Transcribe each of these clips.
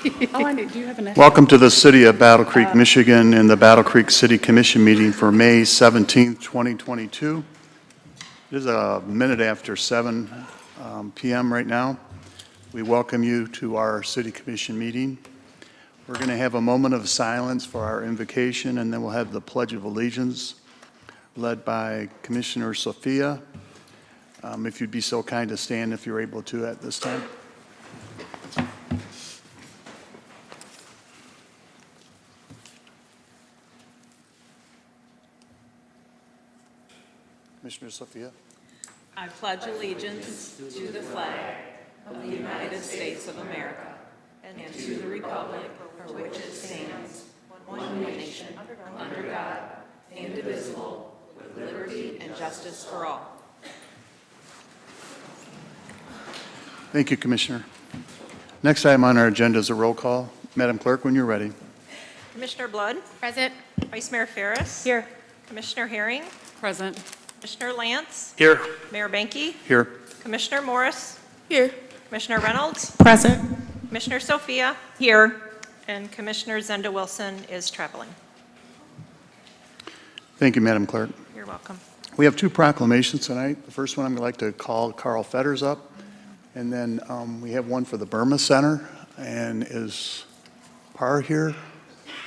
Do you have an Welcome to the City of Battle Creek, Michigan, and the Battle Creek City Commission meeting for May 17th, 2022. It is a minute after 7 p.m. right now. We welcome you to our City Commission meeting. We're going to have a moment of silence for our invocation, and then we'll have the Pledge of Allegiance led by Commissioner Sophia. If you'd be so kind to stand if you're able to at this time. Commissioner Sophia. I pledge allegiance to the flag of the United States of America and to the republic for which it stands, one nation, under God, indivisible, with liberty and justice for all. Thank you, Commissioner. Next item on our agenda is a roll call. Madam Clerk, when you're ready. Commissioner Blood? Present. Vice Mayor Ferris? Here. Commissioner Herring? Present. Commissioner Lance? Here. Mayor Banky? Here. Commissioner Morris? Here. Commissioner Reynolds? Present. Commissioner Sophia? Here. And Commissioner Zenda Wilson is traveling. Thank you, Madam Clerk. You're welcome. We have two proclamations tonight. The first one, I'm going to like to call Carl Fetters up. And then we have one for the Burma Center. And is Par here?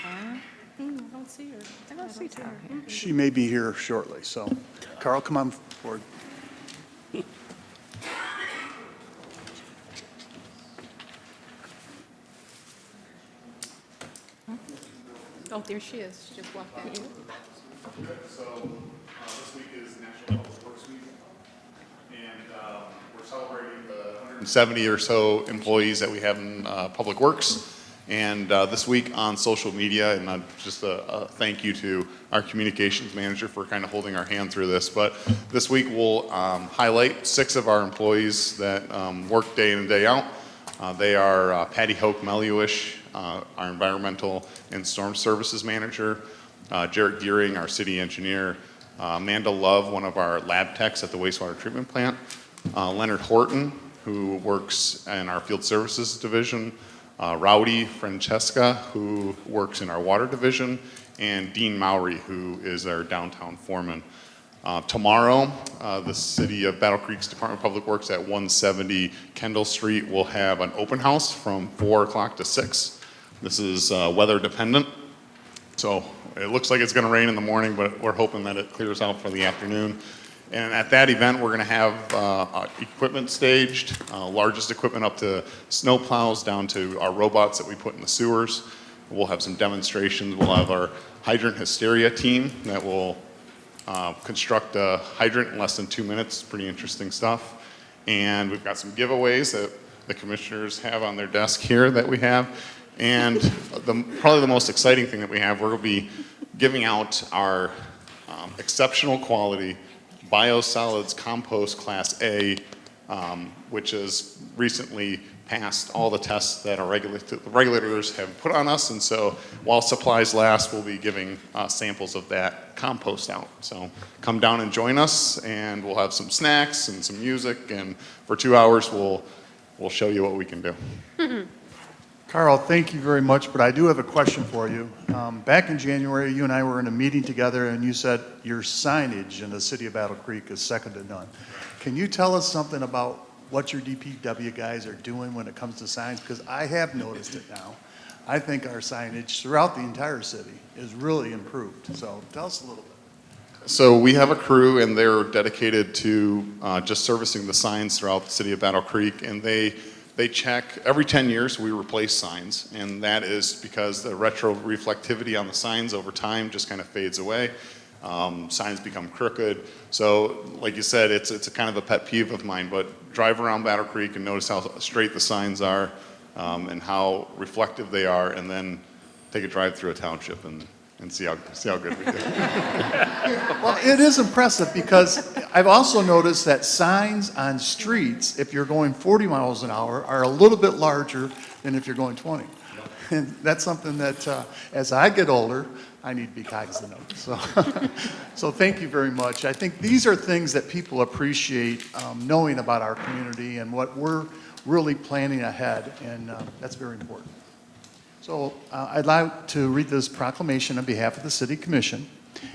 I don't see her. I don't see her. She may be here shortly. So, Carl, come on forward. Oh, there she is. She just walked in. So this week is National Public Works Week, and we're celebrating the 170 or so employees that we have in Public Works. And this week on social media, and just a thank you to our communications manager for kind of holding our hand through this. But this week we'll highlight 6 of our employees that work day in and day out. They are Patty Hoke-Meluish, our environmental and storm services manager, Jarrett Gearing, our city engineer, Amanda Love, one of our lab techs at the wastewater treatment plant, Leonard Horton, who works in our field services division, Rowdy Francesca, who works in our water division, and Dean Mowry, who is our downtown foreman. Tomorrow, the City of Battle Creek's Department of Public Works at 170 Kendall Street will have an open house from 4 o'clock to 6. This is weather dependent, so it looks like it's going to rain in the morning, but we're hoping that it clears out for the afternoon. And at that event, we're going to have equipment staged, largest equipment up to snow plows down to our robots that we put in the sewers. We'll have some demonstrations. We'll have our hydrant hysteria team that will construct a hydrant in less than 2 minutes. Pretty interesting stuff. And we've got some giveaways that the commissioners have on their desk here that we have. And probably the most exciting thing that we have, we're going to be giving out our exceptional quality biosolids compost class A, which has recently passed all the tests that our regulators have put on us. And so while supplies last, we'll be giving samples of that compost out. So come down and join us, and we'll have some snacks and some music. And for 2 hours, we'll show you what we can do. Carl, thank you very much, but I do have a question for you. Back in January, you and I were in a meeting together, and you said your signage in the city of Battle Creek is second to none. Can you tell us something about what your DPW guys are doing when it comes to signs? Because I have noticed it now. I think our signage throughout the entire city is really improved. So tell us a little bit. So we have a crew, and they're dedicated to just servicing the signs throughout the city of Battle Creek, and they check every 10 years. We replace signs, and that is because the retro reflectivity on the signs over time just kind of fades away. Signs become crooked. So like you said, it's a kind of a pet peeve of mine, but drive around Battle Creek and notice how straight the signs are and how reflective they are, and then take a drive through a township and see how good we do. Well, it is impressive because I've also noticed that signs on streets, if you're going 40 miles an hour, are a little bit larger than if you're going 20. And that's something that, as I get older, I need to be cognizant of. So thank you very much. I think these are things that people appreciate knowing about our community and what we're really planning ahead, and that's very important. So I'd like to read this proclamation on behalf of the City Commission.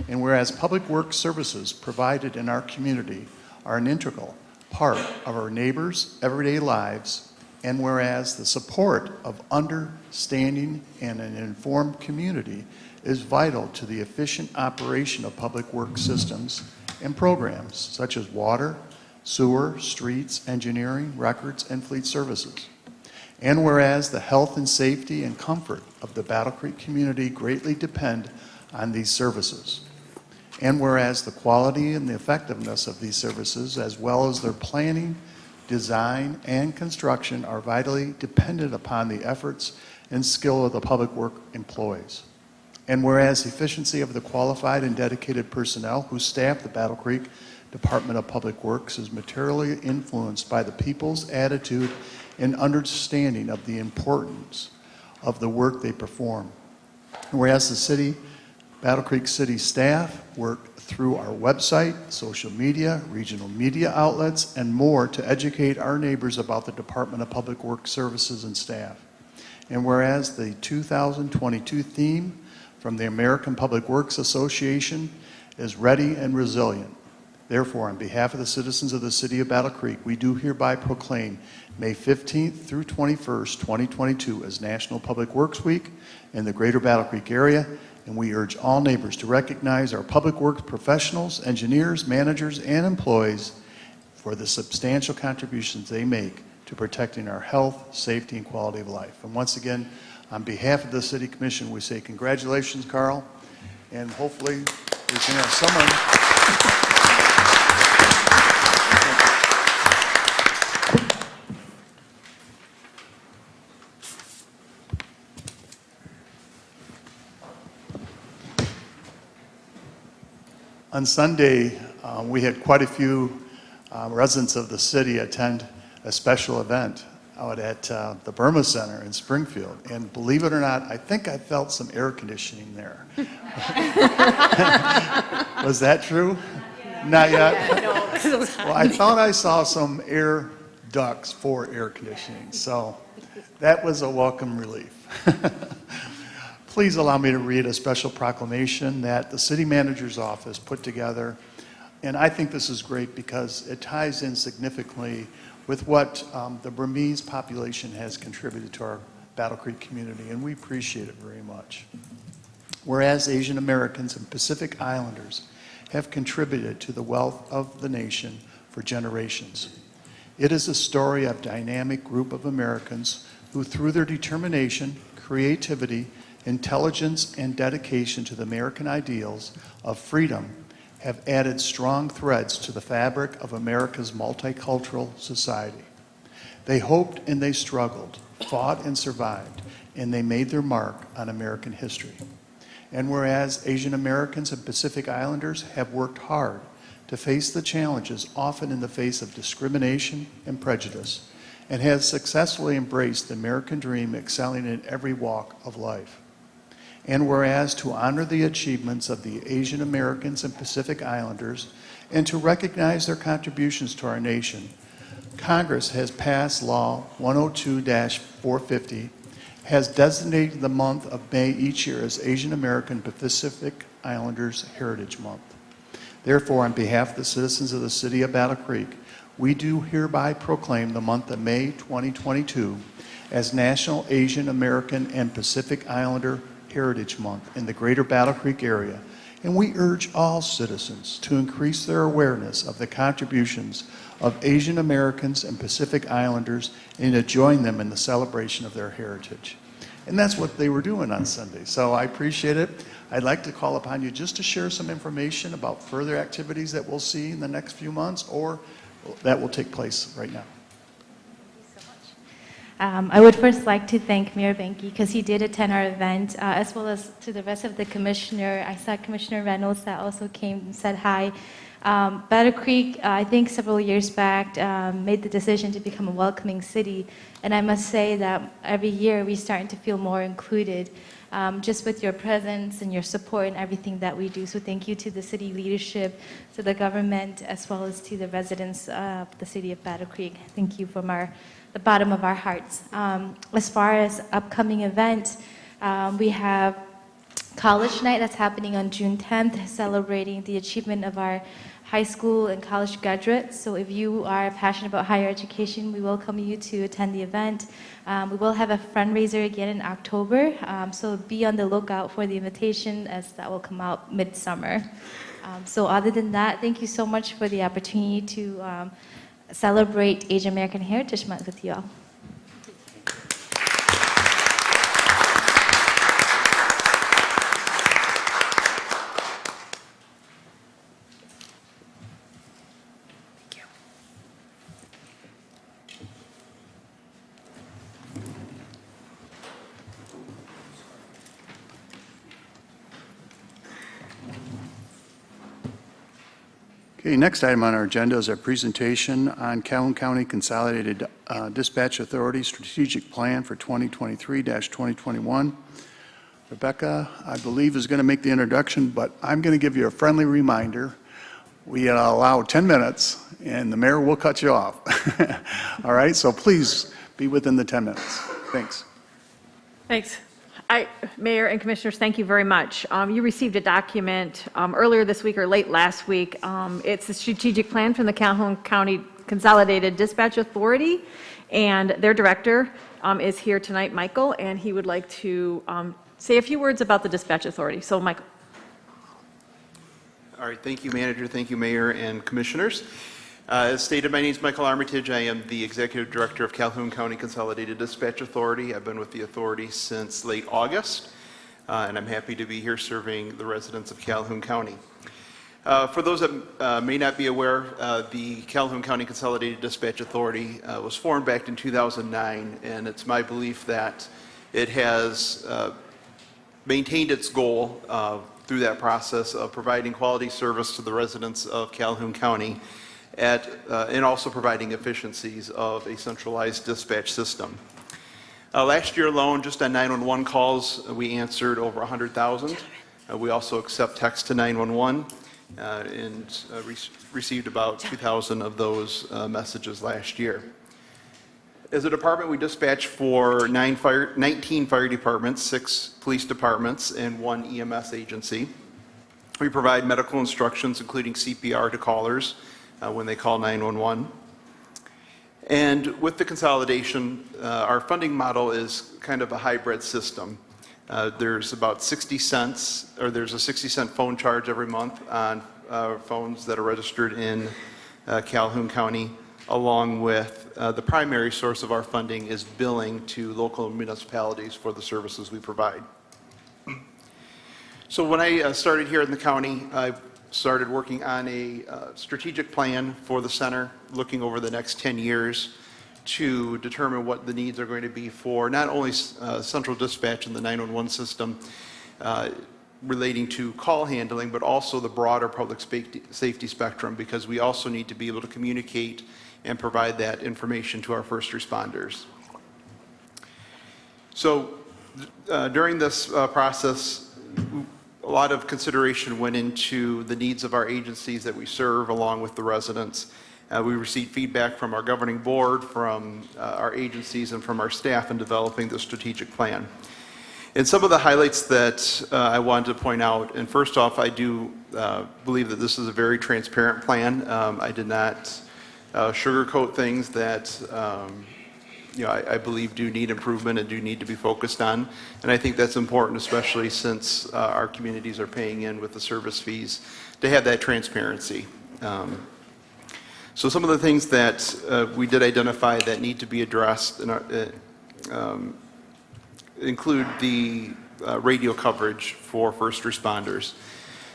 And whereas public works services provided in our community are an integral part of our neighbors' everyday lives, and whereas the support of understanding and an informed community is vital to the efficient operation of public works systems and programs such as water, sewer, streets, engineering, records, and fleet services. And whereas the health and safety and comfort of the Battle Creek community greatly depend on these services. And whereas the quality and the effectiveness of these services, as well as their planning, design, and construction, are vitally dependent upon the efforts and skill of the public work employees. And whereas efficiency of the qualified and dedicated personnel who staff the Battle Creek Department of Public Works is materially influenced by the people's attitude and understanding of the importance of the work they perform. And whereas the Battle Creek City staff work through our website, social media, regional media outlets, and more to educate our neighbors about the Department of Public Works services and staff. And whereas the 2022 theme from the American Public Works Association is ready and resilient. Therefore, on behalf of the citizens of the City of Battle Creek, we do hereby proclaim May 15th through 21st, 2022 as National Public Works Week in the Greater Battle Creek area, and we urge all neighbors to recognize our public works professionals, engineers, managers, and employees for the substantial contributions they make to protecting our health, safety, and quality of life. And once again, on behalf of the City Commission, we say congratulations, Carl, and hopefully we can have someone. On Sunday, we had quite a few residents of the city attend a special event out at the Burma Center in Springfield. And believe it or not, I think I felt some air conditioning there. Was that true? Not yet? Well, I thought I saw some air ducts for air conditioning, so that was a welcome relief. Please allow me to read a special proclamation that the city manager's office put together. And I think this is great because it ties in significantly with what the Burmese population has contributed to our Battle Creek community, and we appreciate it very much. Whereas Asian Americans and Pacific Islanders have contributed to the wealth of the nation for generations. It is a story of a dynamic group of Americans who, through their determination, creativity, intelligence, and dedication to the American ideals of freedom, have added strong threads to the fabric of America's multicultural society. They hoped and they struggled, fought and survived, and they made their mark on American history. And whereas Asian Americans and Pacific Islanders have worked hard to face the challenges often in the face of discrimination and prejudice, and has successfully embraced the American dream, excelling in every walk of life. And whereas to honor the achievements of the Asian Americans and Pacific Islanders and to recognize their contributions to our nation, Congress has passed Law 102-450, has designated the month of May each year as Asian American Pacific Islanders Heritage Month. Therefore, on behalf of the citizens of the City of Battle Creek, we do hereby proclaim the month of May 2022 as National Asian American and Pacific Islander Heritage Month in the Greater Battle Creek area, and we urge all citizens to increase their awareness of the contributions of Asian Americans and Pacific Islanders and to join them in the celebration of their heritage. And that's what they were doing on Sunday, so I appreciate it. I'd like to call upon you just to share some information about further activities that we'll see in the next few months or that will take place right now. I would first like to thank Mayor Benke because he did attend our event, as well as to the rest of the commissioner. I saw Commissioner Reynolds that also came and said hi. Battle Creek, I think several years back, made the decision to become a welcoming city. And I must say that every year we're starting to feel more included, just with your presence and your support and everything that we do. So thank you to the city leadership, to the government, as well as to the residents of the city of Battle Creek. Thank you from the bottom of our hearts. As far as upcoming events, We have College Night that's happening on June 10th, celebrating the achievement of our high school and college graduates. So if you are passionate about higher education, we welcome you to attend the event. We will have a fundraiser again in October, so be on the lookout for the invitation as that will come out midsummer. So other than that, thank you so much for the opportunity to celebrate Asian American Heritage Month with you all. Okay, next item on our agenda is our presentation on Calhoun County Consolidated Dispatch Authority Strategic Plan for 2023-2021. Rebecca, I believe, is going to make the introduction, but I'm going to give you a friendly reminder. We allow 10 minutes, and the mayor will cut you off. All right, so please be within the 10 minutes. Thanks. Thanks. Mayor and Commissioners, thank you very much. You received a document earlier this week or late last week. It's a strategic plan from the Calhoun County Consolidated Dispatch Authority, and their director is here tonight, Michael, and he would like to say a few words about the Dispatch Authority. So, Michael. All right, thank you, Manager. Thank you, Mayor and Commissioners. As stated, my name is Michael Armitage. I am the Executive Director of Calhoun County Consolidated Dispatch Authority. I've been with the authority since late August, and I'm happy to be here serving the residents of Calhoun County. For those that may not be aware, the Calhoun County Consolidated Dispatch Authority was formed back in 2009, and it's my belief that it has maintained its goal through that process of providing quality service to the residents of Calhoun County and also providing efficiencies of a centralized dispatch system. Last year alone, just on 911 calls, we answered over 100,000. We also accept text to 911 and received about 2,000 of those messages last year. As a department, we dispatch for 19 fire departments, 6 police departments, and 1 EMS agency. We provide medical instructions, including CPR, to callers when they call 911. And with the consolidation, our funding model is kind of a hybrid system. There's about 60 cents, or there's a 60-cent phone charge every month on phones that are registered in Calhoun County, along with the primary source of our funding is billing to local municipalities for the services we provide. So when I started here in the county, I started working on a strategic plan for the center, looking over the next 10 years to determine what the needs are going to be for not only central dispatch in the 911 system relating to call handling, but also the broader public safety spectrum, because we also need to be able to communicate and provide that information to our first responders. So during this process, a lot of consideration went into the needs of our agencies that we serve along with the residents. We received feedback from our governing board, from our agencies, and from our staff in developing the strategic plan. And some of the highlights that I wanted to point out, and first off, I do believe that this is a very transparent plan. I did not sugarcoat things that I believe do need improvement and do need to be focused on. And I think that's important, especially since our communities are paying in with the service fees, to have that transparency. So some of the things that we did identify that need to be addressed include the radio coverage for first responders.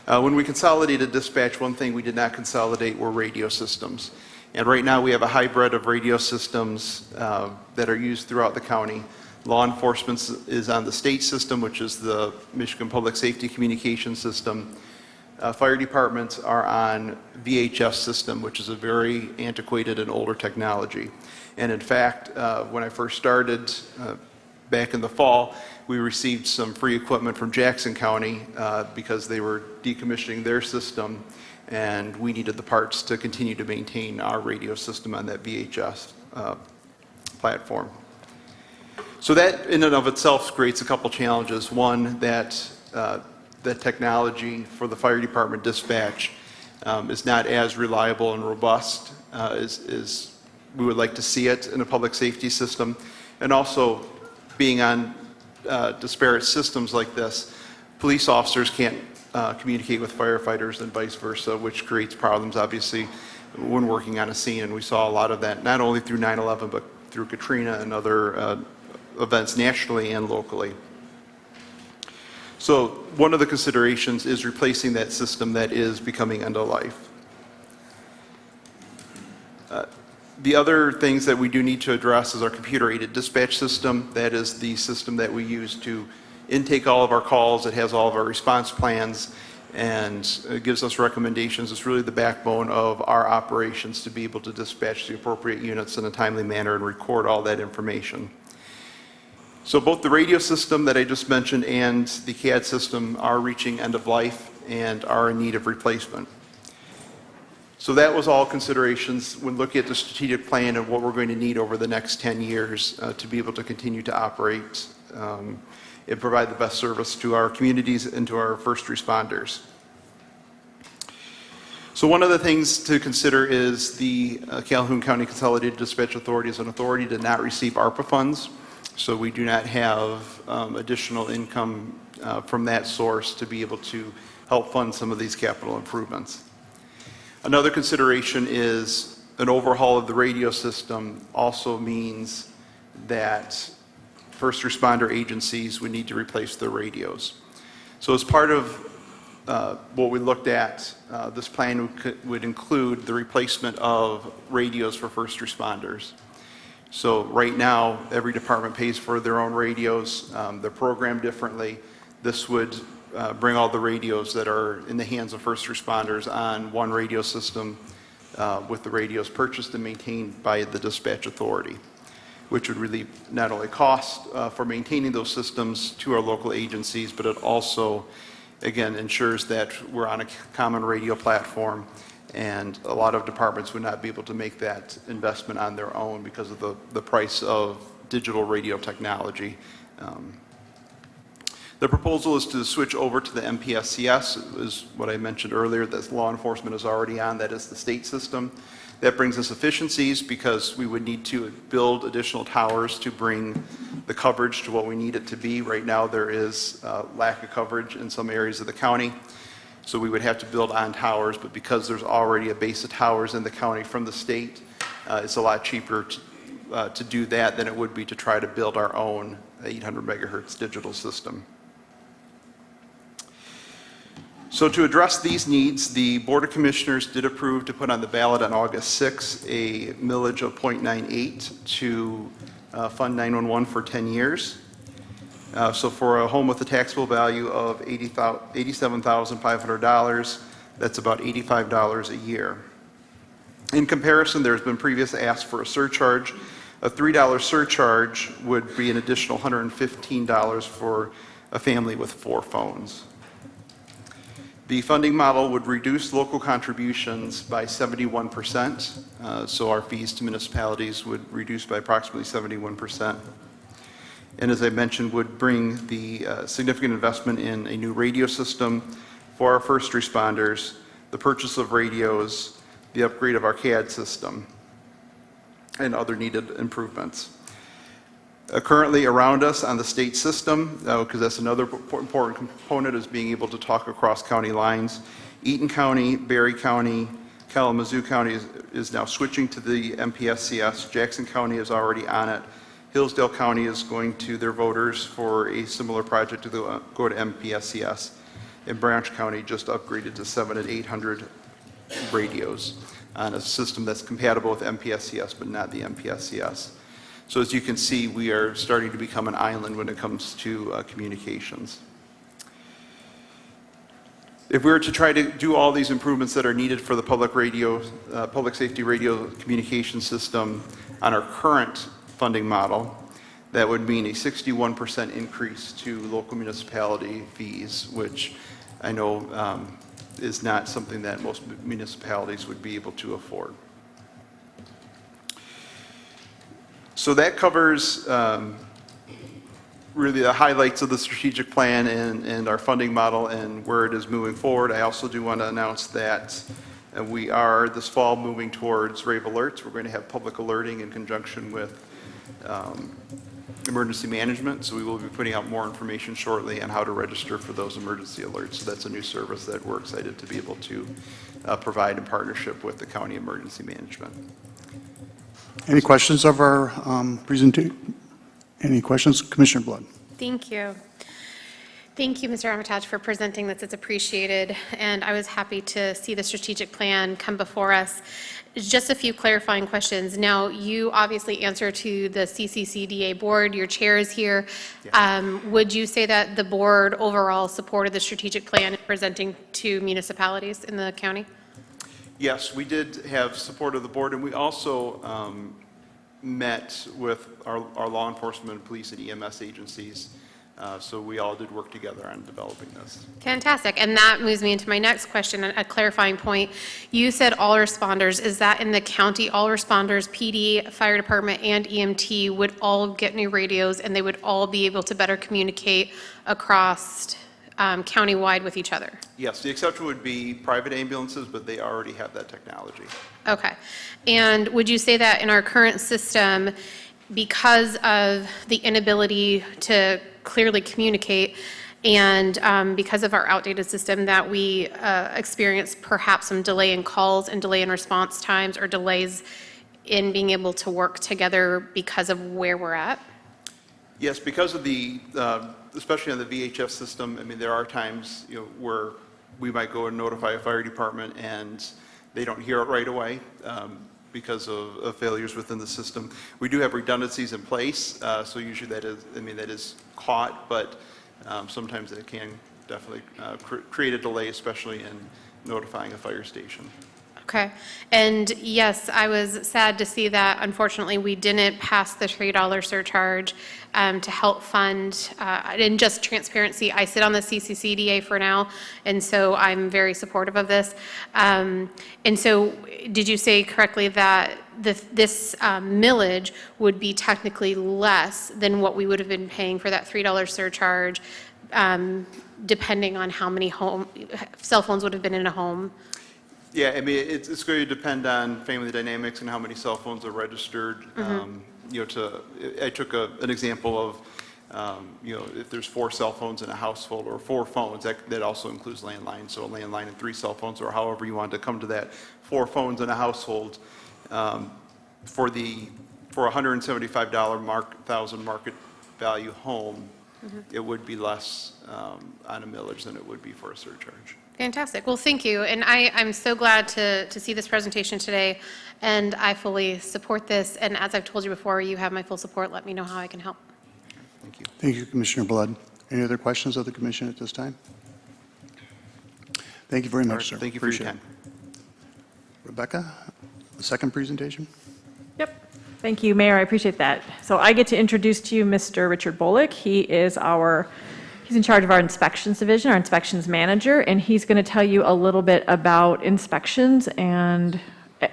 When we consolidated dispatch, one thing we did not consolidate were radio systems. And right now we have a hybrid of radio systems that are used throughout the county. Law enforcement is on the state system, which is the Michigan Public Safety Communication System. Fire departments are on VHF system, which is a very antiquated and older technology. And in fact, when I first started back in the fall, we received some free equipment from Jackson County because they were decommissioning their system, and we needed the parts to continue to maintain our radio system on that VHS platform. So that in and of itself creates a couple challenges. One, that the technology for the fire department dispatch is not as reliable and robust as we would like to see it in a public safety system. And also, being on disparate systems like this, police officers can't communicate with firefighters and vice versa, which creates problems, obviously, when working on a scene. And we saw a lot of that, not only through 9/11, but through Katrina and other events nationally and locally. So one of the considerations is replacing that system that is becoming end of life. The other things that we do need to address is our computer-aided dispatch system. That is the system that we use to intake all of our calls. It has all of our response plans, and it gives us recommendations. It's really the backbone of our operations to be able to dispatch the appropriate units in a timely manner and record all that information. So both the radio system that I just mentioned and the CAD system are reaching end of life and are in need of replacement. So that was all considerations when looking at the strategic plan and what we're going to need over the next 10 years to be able to continue to operate and provide the best service to our communities and to our first responders. So one of the things to consider is the Calhoun County Consolidated Dispatch Authority is an authority to not receive ARPA funds. So we do not have additional income from that source to be able to help fund some of these capital improvements. Another consideration is an overhaul of the radio system also means that first responder agencies would need to replace their radios. So as part of what we looked at, this plan would include the replacement of radios for first responders. So right now, every department pays for their own radios. They're programmed differently. This would bring all the radios that are in the hands of first responders on one radio system with the radios purchased and maintained by the dispatch authority, which would relieve not only cost for maintaining those systems to our local agencies, but it also, again, ensures that we're on a common radio platform, and a lot of departments would not be able to make that investment on their own because of the price of digital radio technology. The proposal is to switch over to the MPSCS, is what I mentioned earlier, that law enforcement is already on. That is the state system. That brings us efficiencies because we would need to build additional towers to bring the coverage to what we need it to be. Right now there is lack of coverage in some areas of the county. So we would have to build on towers, but because there's already a base of towers in the county from the state, it's a lot cheaper to do that than it would be to try to build our own 800 megahertz digital system. So to address these needs, the Board of Commissioners did approve to put on the ballot on August 6th a millage of 0.98 to fund 911 for 10 years. So for a home with a taxable value of $87,500, that's about $85 a year. In comparison, there's been previous asks for a surcharge. A $3 surcharge would be an additional $115 for a family with 4 phones. The funding model would reduce local contributions by 71%, so our fees to municipalities would reduce by approximately 71%. And as I mentioned, would bring the significant investment in a new radio system for our first responders, the purchase of radios, the upgrade of our CAD system, and other needed improvements. Currently around us on the state system, because that's another important component, is being able to talk across county lines. Eaton County, Berry County, Kalamazoo County is now switching to the MPSCS. Jackson County is already on it. Hillsdale County is going to their voters for a similar project to go to MPSCS. And Branch County just upgraded to 700 and 800 radios on a system that's compatible with MPSCS, but not the MPSCS. So as you can see, we are starting to become an island when it comes to communications. If we were to try to do all these improvements that are needed for the public safety radio communication system on our current funding model, that would mean a 61% increase to local municipality fees, which I know is not something that most municipalities would be able to afford. So that covers really the highlights of the strategic plan and our funding model and where it is moving forward. I also do want to announce that we are this fall moving towards Rave Alerts. We're going to have public alerting in conjunction with emergency management, so we will be putting out more information shortly on how to register for those emergency alerts. So that's a new service that we're excited to be able to provide in partnership with the county emergency management. Any questions of our presentation? Any questions? Commissioner Blood. Thank you. Thank you, Mr. Armitage, for presenting this. It's appreciated, and I was happy to see the strategic plan come before us. Just a few clarifying questions. Now, you obviously answer to the CCCDA board. Your chair is here. Would you say that the board overall supported the strategic plan presenting to municipalities in the county? Yes, we did have support of the board, and we also met with our law enforcement, police, and EMS agencies. So we all did work together on developing this. Fantastic. And that moves me into my next question, a clarifying point. You said all responders. Is that in the county, all responders, PD, fire department, and EMT would all get new radios and they would all be able to better communicate across countywide with each other? Yes, the exception would be private ambulances, but they already have that technology. Okay. And would you say that in our current system, because of the inability to clearly communicate and because of our outdated system, that we experience perhaps some delay in calls and delay in response times or delays in being able to work together because of where we're at? Yes, because of the, especially on the VHF system, I mean, there are times, where we might go and notify a fire department and they don't hear it right away because of failures within the system. We do have redundancies in place, so usually that is caught, but sometimes it can definitely create a delay, especially in notifying a fire station. Okay. And yes, I was sad to see that unfortunately we didn't pass the $3 surcharge to help fund, and just transparency, I sit on the CCCDA for now, and so I'm very supportive of this. And so did you say correctly that this millage would be technically less than what we would have been paying for that $3 surcharge, depending on how many cell phones would have been in a home? Yeah, I mean, it's going to depend on family dynamics and how many cell phones are registered. I took an example of, if there's 4 cell phones in a household or 4 phones, that also includes landlines. So a landline and 3 cell phones, or however you want to come to that, 4 phones in a household. For a $175,000 market value home, it would be less on a millage than it would be for a surcharge. Fantastic. Well, thank you. And I'm so glad to see this presentation today, and I fully support this. And as I've told you before, you have my full support. Let me know how I can help. Thank you. Thank you, Commissioner Blood. Any other questions of the commission at this time? Thank you very much, sir. Thank you for your time. Rebecca, the second presentation? Yep. Thank you, Mayor. I appreciate that. So I get to introduce to you Mr. Richard Bullock. He's in charge of our inspections division, our inspections manager, and he's going to tell you a little bit about inspections. And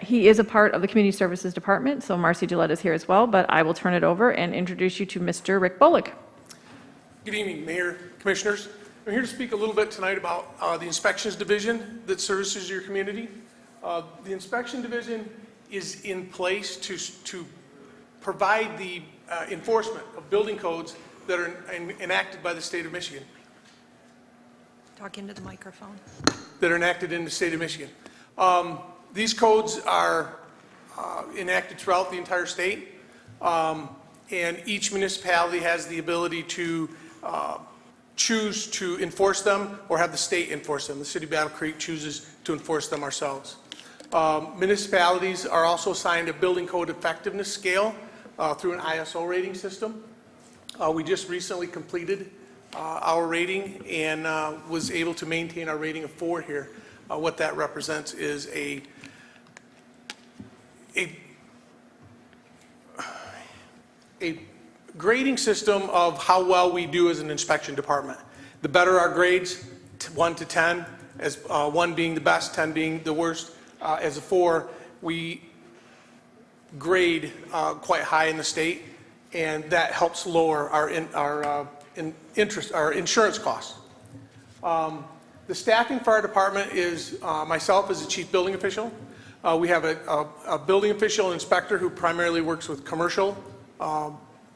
he is a part of the Community Services Department, so Marcy Gillette is here as well, but I will turn it over and introduce you to Mr. Rick Bullock. Good evening, Mayor, Commissioners. I'm here to speak a little bit tonight about the inspections division that services your community. The inspection division is in place to provide the enforcement of building codes that are enacted by the state of Michigan. Talk into the microphone. That are enacted in the state of Michigan. These codes are enacted throughout the entire state, and each municipality has the ability to choose to enforce them or have the state enforce them. The city of Battle Creek chooses to enforce them ourselves. Municipalities are also assigned a building code effectiveness scale through an ISO rating system. We just recently completed our rating and was able to maintain our rating of 4 here. What that represents is a grading system of how well we do as an inspection department. The better our grades, 1 to 10, as 1 being the best, 10 being the worst, as a 4, we grade quite high in the state. and that helps lower our insurance costs. The staffing for our department is myself as the chief building official. We have a building official and inspector who primarily works with commercial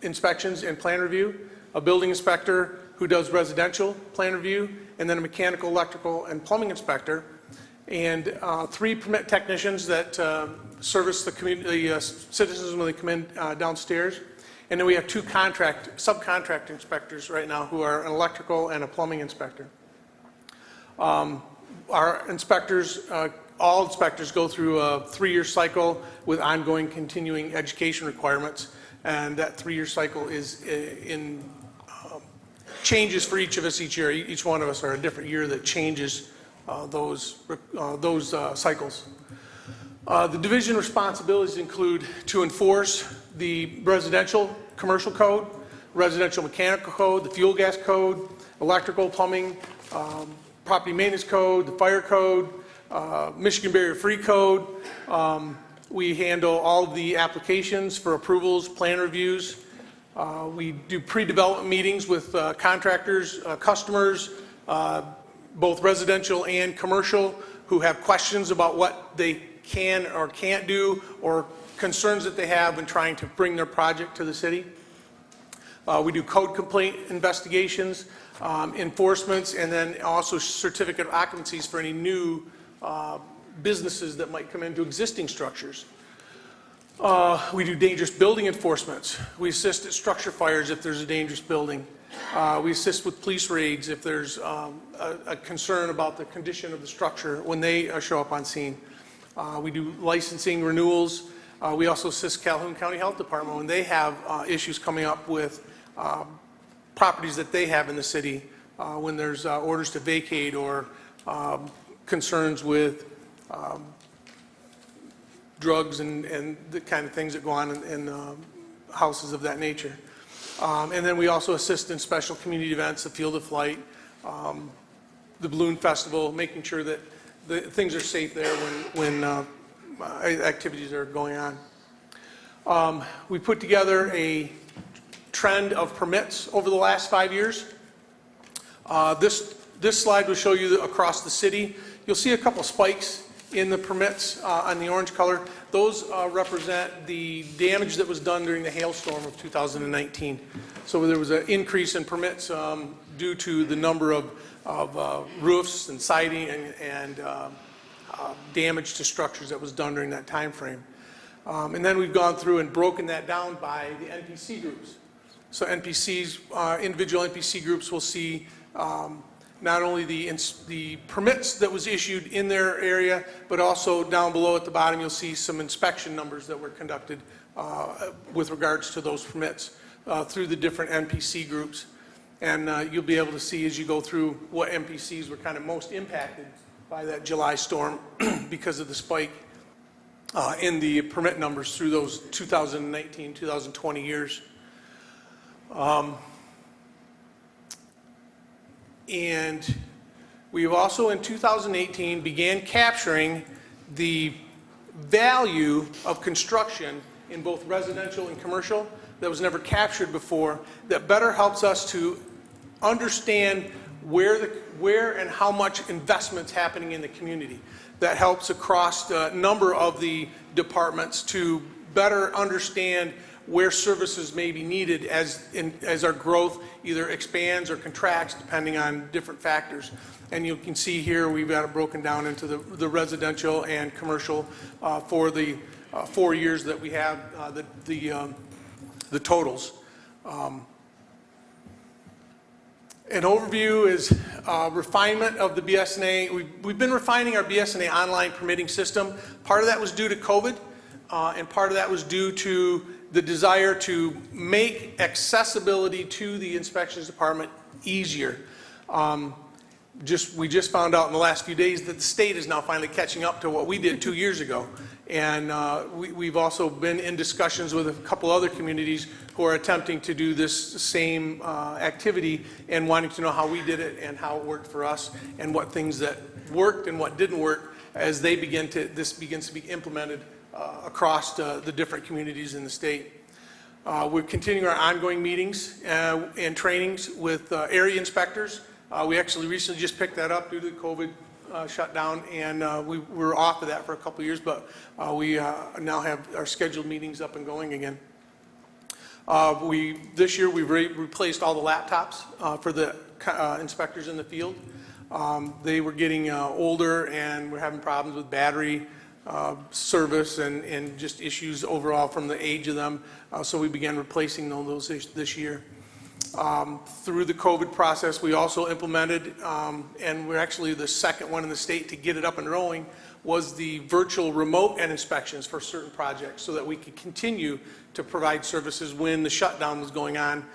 inspections and plan review, a building inspector who does residential plan review, and then a mechanical, electrical, and plumbing inspector, and 3 permit technicians that service the community, citizens when they come in downstairs. And then we have 2 subcontract inspectors right now who are an electrical and a plumbing inspector. Our inspectors, all inspectors go through a 3-year cycle with ongoing continuing education requirements, and that 3-year cycle is changes for each of us each year. Each one of us are a different year that changes those cycles. The division responsibilities include to enforce the residential commercial code, residential mechanical code, the fuel gas code, electrical, plumbing, property maintenance code, the fire code, Michigan Barrier Free Code. We handle all the applications for approvals, plan reviews. We do pre-development meetings with contractors, customers, both residential and commercial, who have questions about what they can or can't do, or concerns that they have when trying to bring their project to the city. We do code complaint investigations, enforcements, and then also certificate of occupancies for any new businesses that might come into existing structures. We do dangerous building enforcements. We assist at structure fires if there's a dangerous building. We assist with police raids if there's a concern about the condition of the structure when they show up on scene. We do licensing renewals. We also assist Calhoun County Health Department when they have issues coming up with properties that they have in the city, when there's orders to vacate or concerns with drugs and the kind of things that go on in houses of that nature. And then we also assist in special community events, the Field of Flight, the Balloon Festival, making sure that the things are safe there when activities are going on. We put together a trend of permits over the last 5 years. This slide will show you across the city. You'll see a couple spikes in the permits on the orange color. Those represent the damage that was done during the hailstorm of 2019. So there was an increase in permits due to the number of roofs and siding and damage to structures that was done during that time frame. And then we've gone through and broken that down by the NPC groups. So NPCs, individual NPC groups will see not only the permits that was issued in their area, but also down below at the bottom you'll see some inspection numbers that were conducted with regards to those permits through the different NPC groups. And you'll be able to see as you go through what NPCs were kind of most impacted by that July storm because of the spike in the permit numbers through those 2019, 2020 years. And we've also in 2018 began capturing the value of construction in both residential and commercial that was never captured before, that better helps us to understand where and how much investment's happening in the community. That helps across a number of the departments to better understand where services may be needed as our growth either expands or contracts depending on different factors. And you can see here we've got it broken down into the residential and commercial for the 4 years that we have the totals. An overview is refinement of the BSNA. We've been refining our BSNA online permitting system. Part of that was due to COVID, and part of that was due to the desire to make accessibility to the inspections department easier. We just found out in the last few days that the state is now finally catching up to what we did 2 years ago. And we've also been in discussions with a couple other communities who are attempting to do this same activity and wanting to know how we did it and how it worked for us and what things that worked and what didn't work as this begins to be implemented across the different communities in the state. We're continuing our ongoing meetings and trainings with area inspectors. We actually recently just picked that up due to the COVID shutdown, and we were off of that for a couple of years, but we now have our scheduled meetings up and going again. This year we've replaced all the laptops for the inspectors in the field. They were getting older, and we're having problems with battery service and just issues overall from the age of them. So we began replacing those this year. Through the COVID process, we also implemented, and we're actually the second one in the state to get it up and rolling, was the virtual remote end inspections for certain projects so that we could continue to provide services when the shutdown was going on,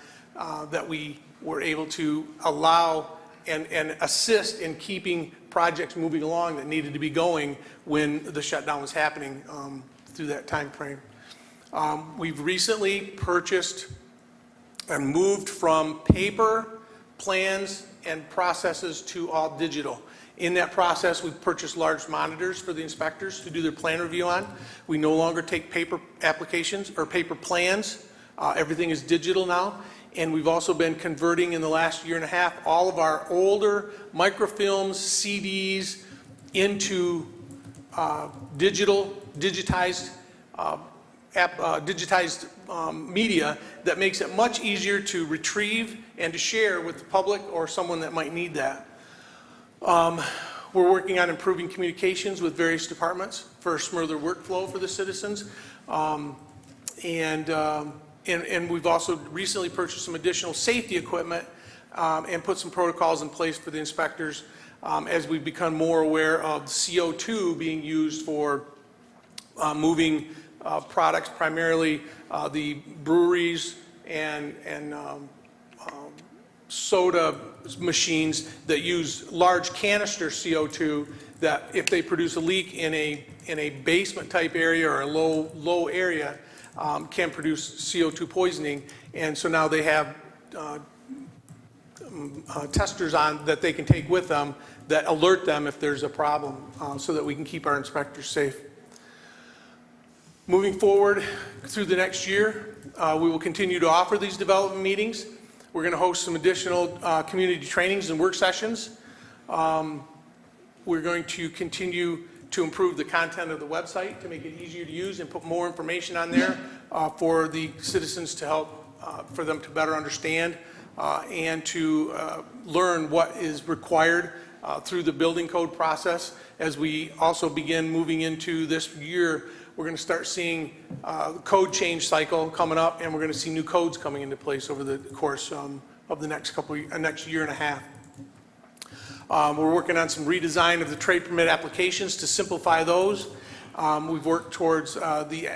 that we were able to allow and assist in keeping projects moving along that needed to be going when the shutdown was happening through that time frame. We've recently purchased and moved from paper plans and processes to all digital. In that process, we've purchased large monitors for the inspectors to do their plan review on. We no longer take paper applications or paper plans. Everything is digital now. And we've also been converting in the last year and a half all of our older microfilms, CDs into digitized media that makes it much easier to retrieve and to share with the public or someone that might need that. We're working on improving communications with various departments for a smoother workflow for the citizens. And we've also recently purchased some additional safety equipment and put some protocols in place for the inspectors as we've become more aware of CO2 being used for moving products, primarily the breweries and soda machines that use large canister CO2 that if they produce a leak in a basement type area or a low area can produce CO2 poisoning. And so now they have testers on that they can take with them that alert them if there's a problem so that we can keep our inspectors safe. Moving forward through the next year, we will continue to offer these development meetings. We're going to host some additional community trainings and work sessions. We're going to continue to improve the content of the website to make it easier to use and put more information on there for the citizens to help, for them to better understand and to learn what is required through the building code process. As we also begin moving into this year, we're going to start seeing code change cycle coming up, and we're going to see new codes coming into place over the course of the next year and a half. We're working on some redesign of the trade permit applications to simplify those. We've worked towards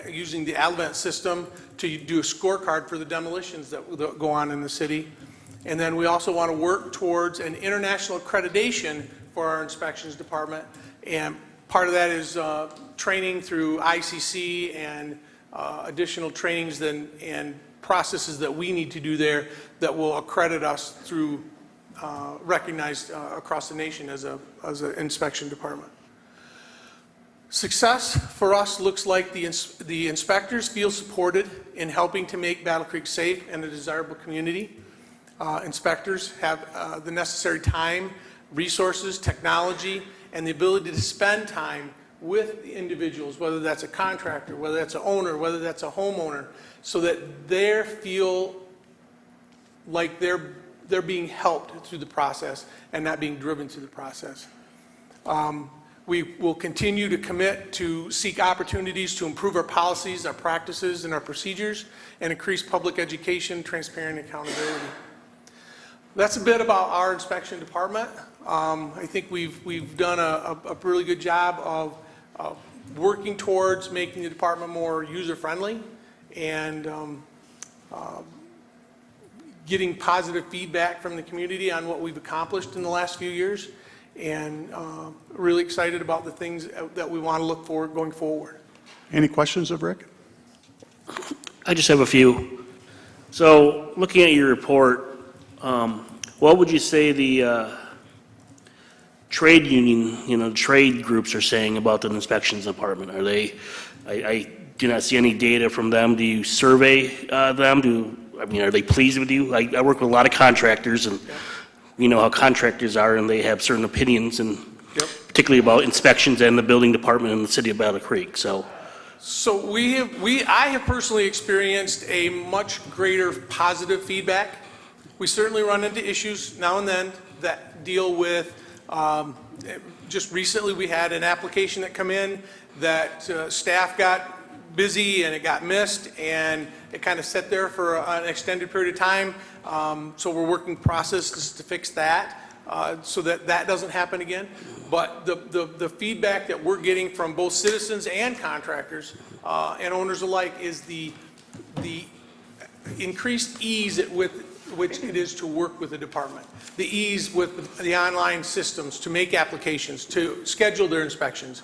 using the Advent system to do a scorecard for the demolitions that go on in the city. And then we also want to work towards an international accreditation for our inspections department. And part of that is training through ICC and additional trainings and processes that we need to do there that will accredit us through recognized across the nation as an inspection department. Success for us looks like the inspectors feel supported in helping to make Battle Creek safe and a desirable community. Inspectors have the necessary time, resources, technology, and the ability to spend time with the individuals, whether that's a contractor, whether that's an owner, whether that's a homeowner, so that they feel like they're being helped through the process and not being driven through the process. We will continue to commit to seek opportunities to improve our policies, our practices, and our procedures, and increase public education, transparency, and accountability. That's a bit about our inspection department. I think we've done a really good job of working towards making the department more user-friendly and getting positive feedback from the community on what we've accomplished in the last few years, and really excited about the things that we want to look for going forward. Any questions of Rick? I just have a few. So, looking at your report, what would you say the trade union, trade groups are saying about the inspections department? Are they? I do not see any data from them. Do you survey them? Are they pleased with you? I work with a lot of contractors, and we know how contractors are, and they have certain opinions, and particularly about inspections and the building department in the city of Battle Creek. So I have personally experienced a much greater positive feedback. We certainly run into issues now and then that deal with, just recently we had an application that come in that staff got busy and it got missed, and it kind of sat there for an extended period of time. So we're working processes to fix that, so that doesn't happen again. But the feedback that we're getting from both citizens and contractors and owners alike is the increased ease with which it is to work with the department. The ease with the online systems to make applications, to schedule their inspections.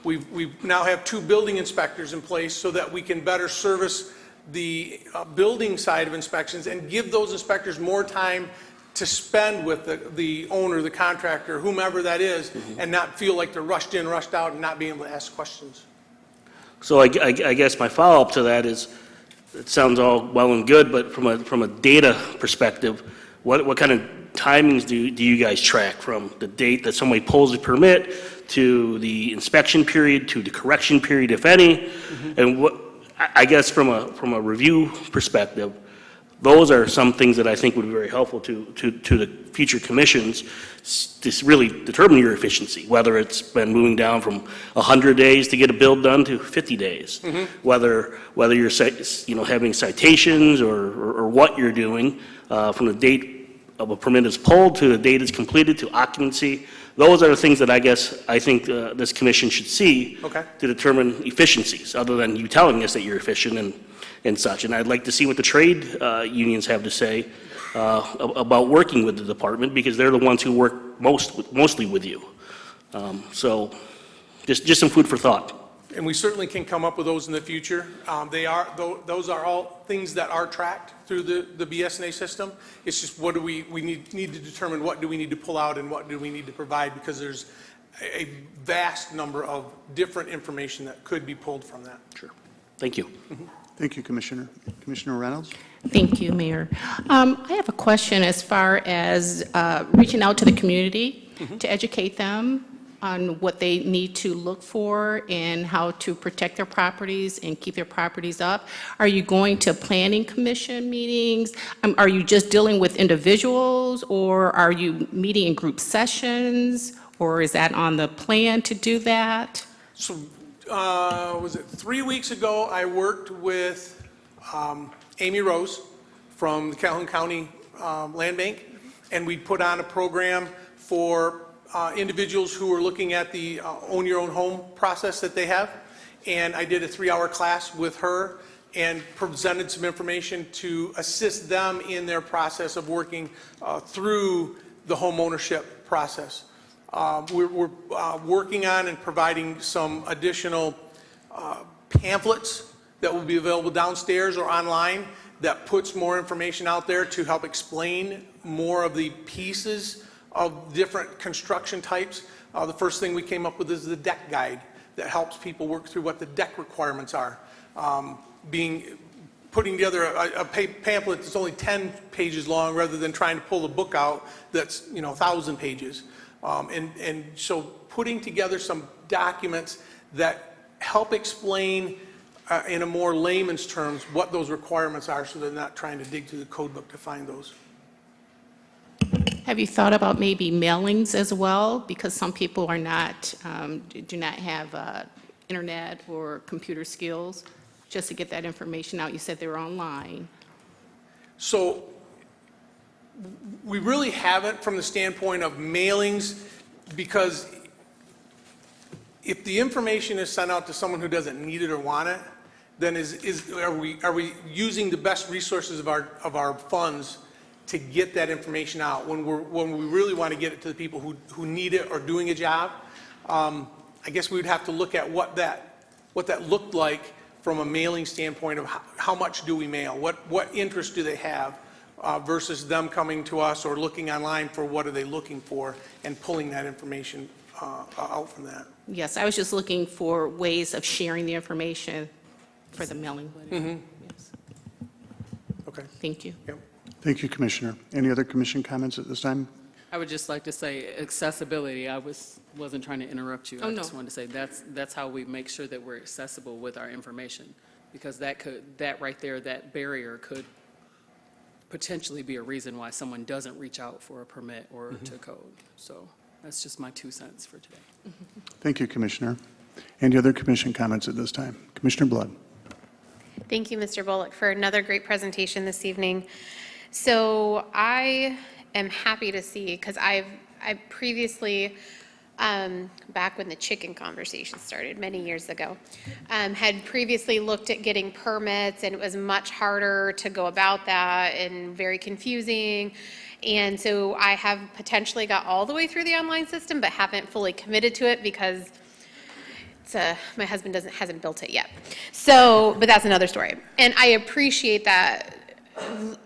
We now have 2 building inspectors in place so that we can better service the building side of inspections and give those inspectors more time to spend with the owner, the contractor, whomever that is, and not feel like they're rushed in, rushed out, and not being able to ask questions. So I guess my follow-up to that is, it sounds all well and good, but from a data perspective, what kind of timings do you guys track from the date that somebody pulls a permit to the inspection period to the correction period, if any? And what I guess from a review perspective, those are some things that I think would be very helpful to the future commissions to really determine your efficiency, whether it's been moving down from 100 days to get a build done to 50 days, whether you're having citations or what you're doing from the date of a permit is pulled to the date it's completed to occupancy. Those are the things that I think this commission should see to determine efficiencies, other than you telling us that you're efficient and such. And I'd like to see what the trade unions have to say about working with the department, because they're the ones who work mostly with you. So just some food for thought. And we certainly can come up with those in the future. Those are all things that are tracked through the BSNA system. It's just what do we need to determine, what do we need to pull out and what do we need to provide, because there's a vast number of different information that could be pulled from that. Sure. Thank you. Thank you, Commissioner. Commissioner Reynolds? Thank you, Mayor. I have a question as far as reaching out to the community to educate them on what they need to look for and how to protect their properties and keep their properties up. Are you going to planning commission meetings? Are you just dealing with individuals, or are you meeting in group sessions, or is that on the plan to do that? So was it 3 weeks ago, I worked with Amy Rose from the Calhoun County Land Bank, and we put on a program for individuals who are looking at the own your own home process that they have. And I did a 3-hour class with her and presented some information to assist them in their process of working through the home ownership process. We're working on and providing some additional pamphlets that will be available downstairs or online that puts more information out there to help explain more of the pieces of different construction types. The first thing we came up with is the deck guide that helps people work through what the deck requirements are. Putting together a pamphlet that's only 10 pages long rather than trying to pull a book out that's 1,000 pages. And so putting together some documents that help explain in a more layman's terms what those requirements are, so they're not trying to dig through the code book to find those. Have you thought about maybe mailings as well? Because some people are not, do not have internet or computer skills, just to get that information out. You said they were online. So we really haven't from the standpoint of mailings, because if the information is sent out to someone who doesn't need it or want it, then are we using the best resources of our funds to get that information out when we really want to get it to the people who need it or doing a job? I guess we would have to look at what that looked like from a mailing standpoint of how much do we mail, what interest do they have, versus them coming to us or looking online for what are they looking for and pulling that information out from that. Yes, I was just looking for ways of sharing the information for the mailing. Yes. Okay. Thank you. Yep. Thank you, Commissioner. Any other commission comments at this time? I would just like to say accessibility. I wasn't trying to interrupt you. Oh, I no. just wanted to say that's how we make sure that we're accessible with our information, because that right there, that barrier could potentially be a reason why someone doesn't reach out for a permit or to code. So that's just my 2 cents for today. Thank you, Commissioner. Any other commission comments at this time? Commissioner Blood. Thank you, Mr. Bullock, for another great presentation this evening. So I am happy to see, because I previously, back when the chicken conversation started many years ago, had previously looked at getting permits, and it was much harder to go about that and very confusing. And so I have potentially got all the way through the online system, but haven't fully committed to it because my husband hasn't built it yet. So, but that's another story. And I appreciate that,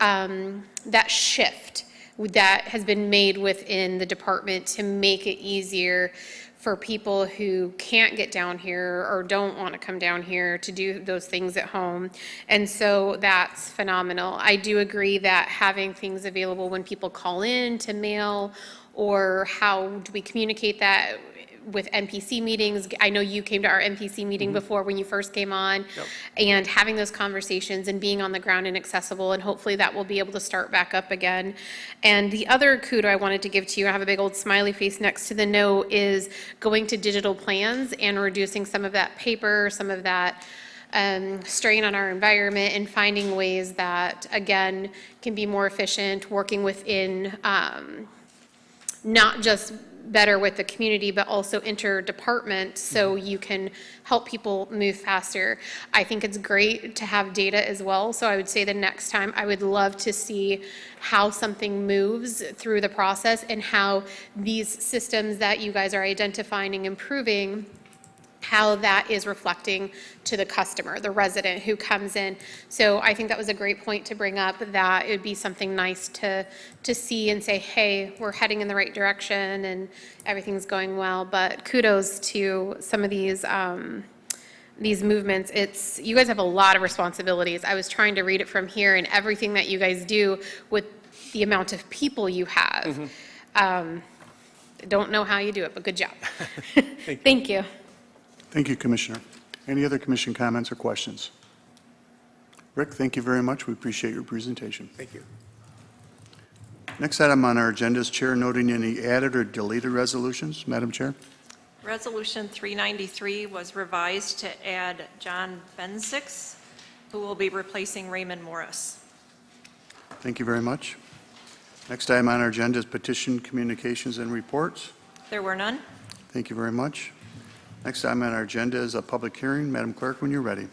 that shift that has been made within the department to make it easier for people who can't get down here or don't want to come down here to do those things at home. And so that's phenomenal. I do agree that having things available when people call in to mail, or how do we communicate that with NPC meetings. I know you came to our NPC meeting before when you first came on, and having those conversations and being on the ground and accessible, and hopefully that will be able to start back up again. And the other kudo I wanted to give to you, I have a big old smiley face next to the note, is going to digital plans and reducing some of that paper, some of that strain on our environment, and finding ways that, again, can be more efficient, working within not just better with the community, but also interdepartment, so you can help people move faster. I think it's great to have data as well, so I would say the next time I would love to see how something moves through the process and how these systems that you guys are identifying and improving, how that is reflecting to the customer, the resident who comes in. So I think that was a great point to bring up, that it would be something nice to see and say, hey, we're heading in the right direction and everything's going well. But kudos to some of these movements. You guys have a lot of responsibilities. I was trying to read it from here, and everything that you guys do with the amount of people you have. Don't know how you do it, but good job. Thank you. Thank you, Commissioner. Any other commission comments or questions? Rick, thank you very much. We appreciate your presentation. Thank you. Next item on our agenda is Chair noting any added or deleted resolutions. Madam Chair. Resolution 393 was revised to add John Benzix, who will be replacing Raymond Morris. Thank you very much. Next item on our agenda is petition, communications, and reports. There were none. Thank you very much. Next item on our agenda is a public hearing. Madam Clerk, when you're ready.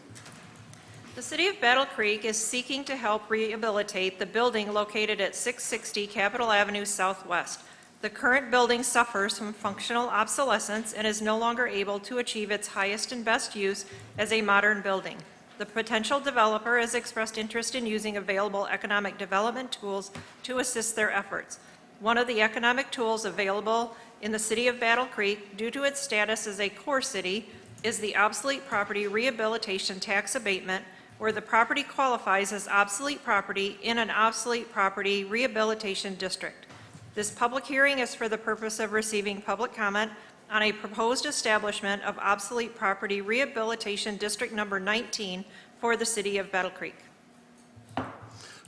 The City of Battle Creek is seeking to help rehabilitate the building located at 660 Capitol Avenue Southwest. The current building suffers from functional obsolescence and is no longer able to achieve its highest and best use as a modern building. The potential developer has expressed interest in using available economic development tools to assist their efforts. One of the economic tools available in the City of Battle Creek, due to its status as a core city, is the obsolete property rehabilitation tax abatement, where the property qualifies as obsolete property in an obsolete property rehabilitation district. This public hearing is for the purpose of receiving public comment on a proposed establishment of obsolete property rehabilitation district number 19 for the City of Battle Creek.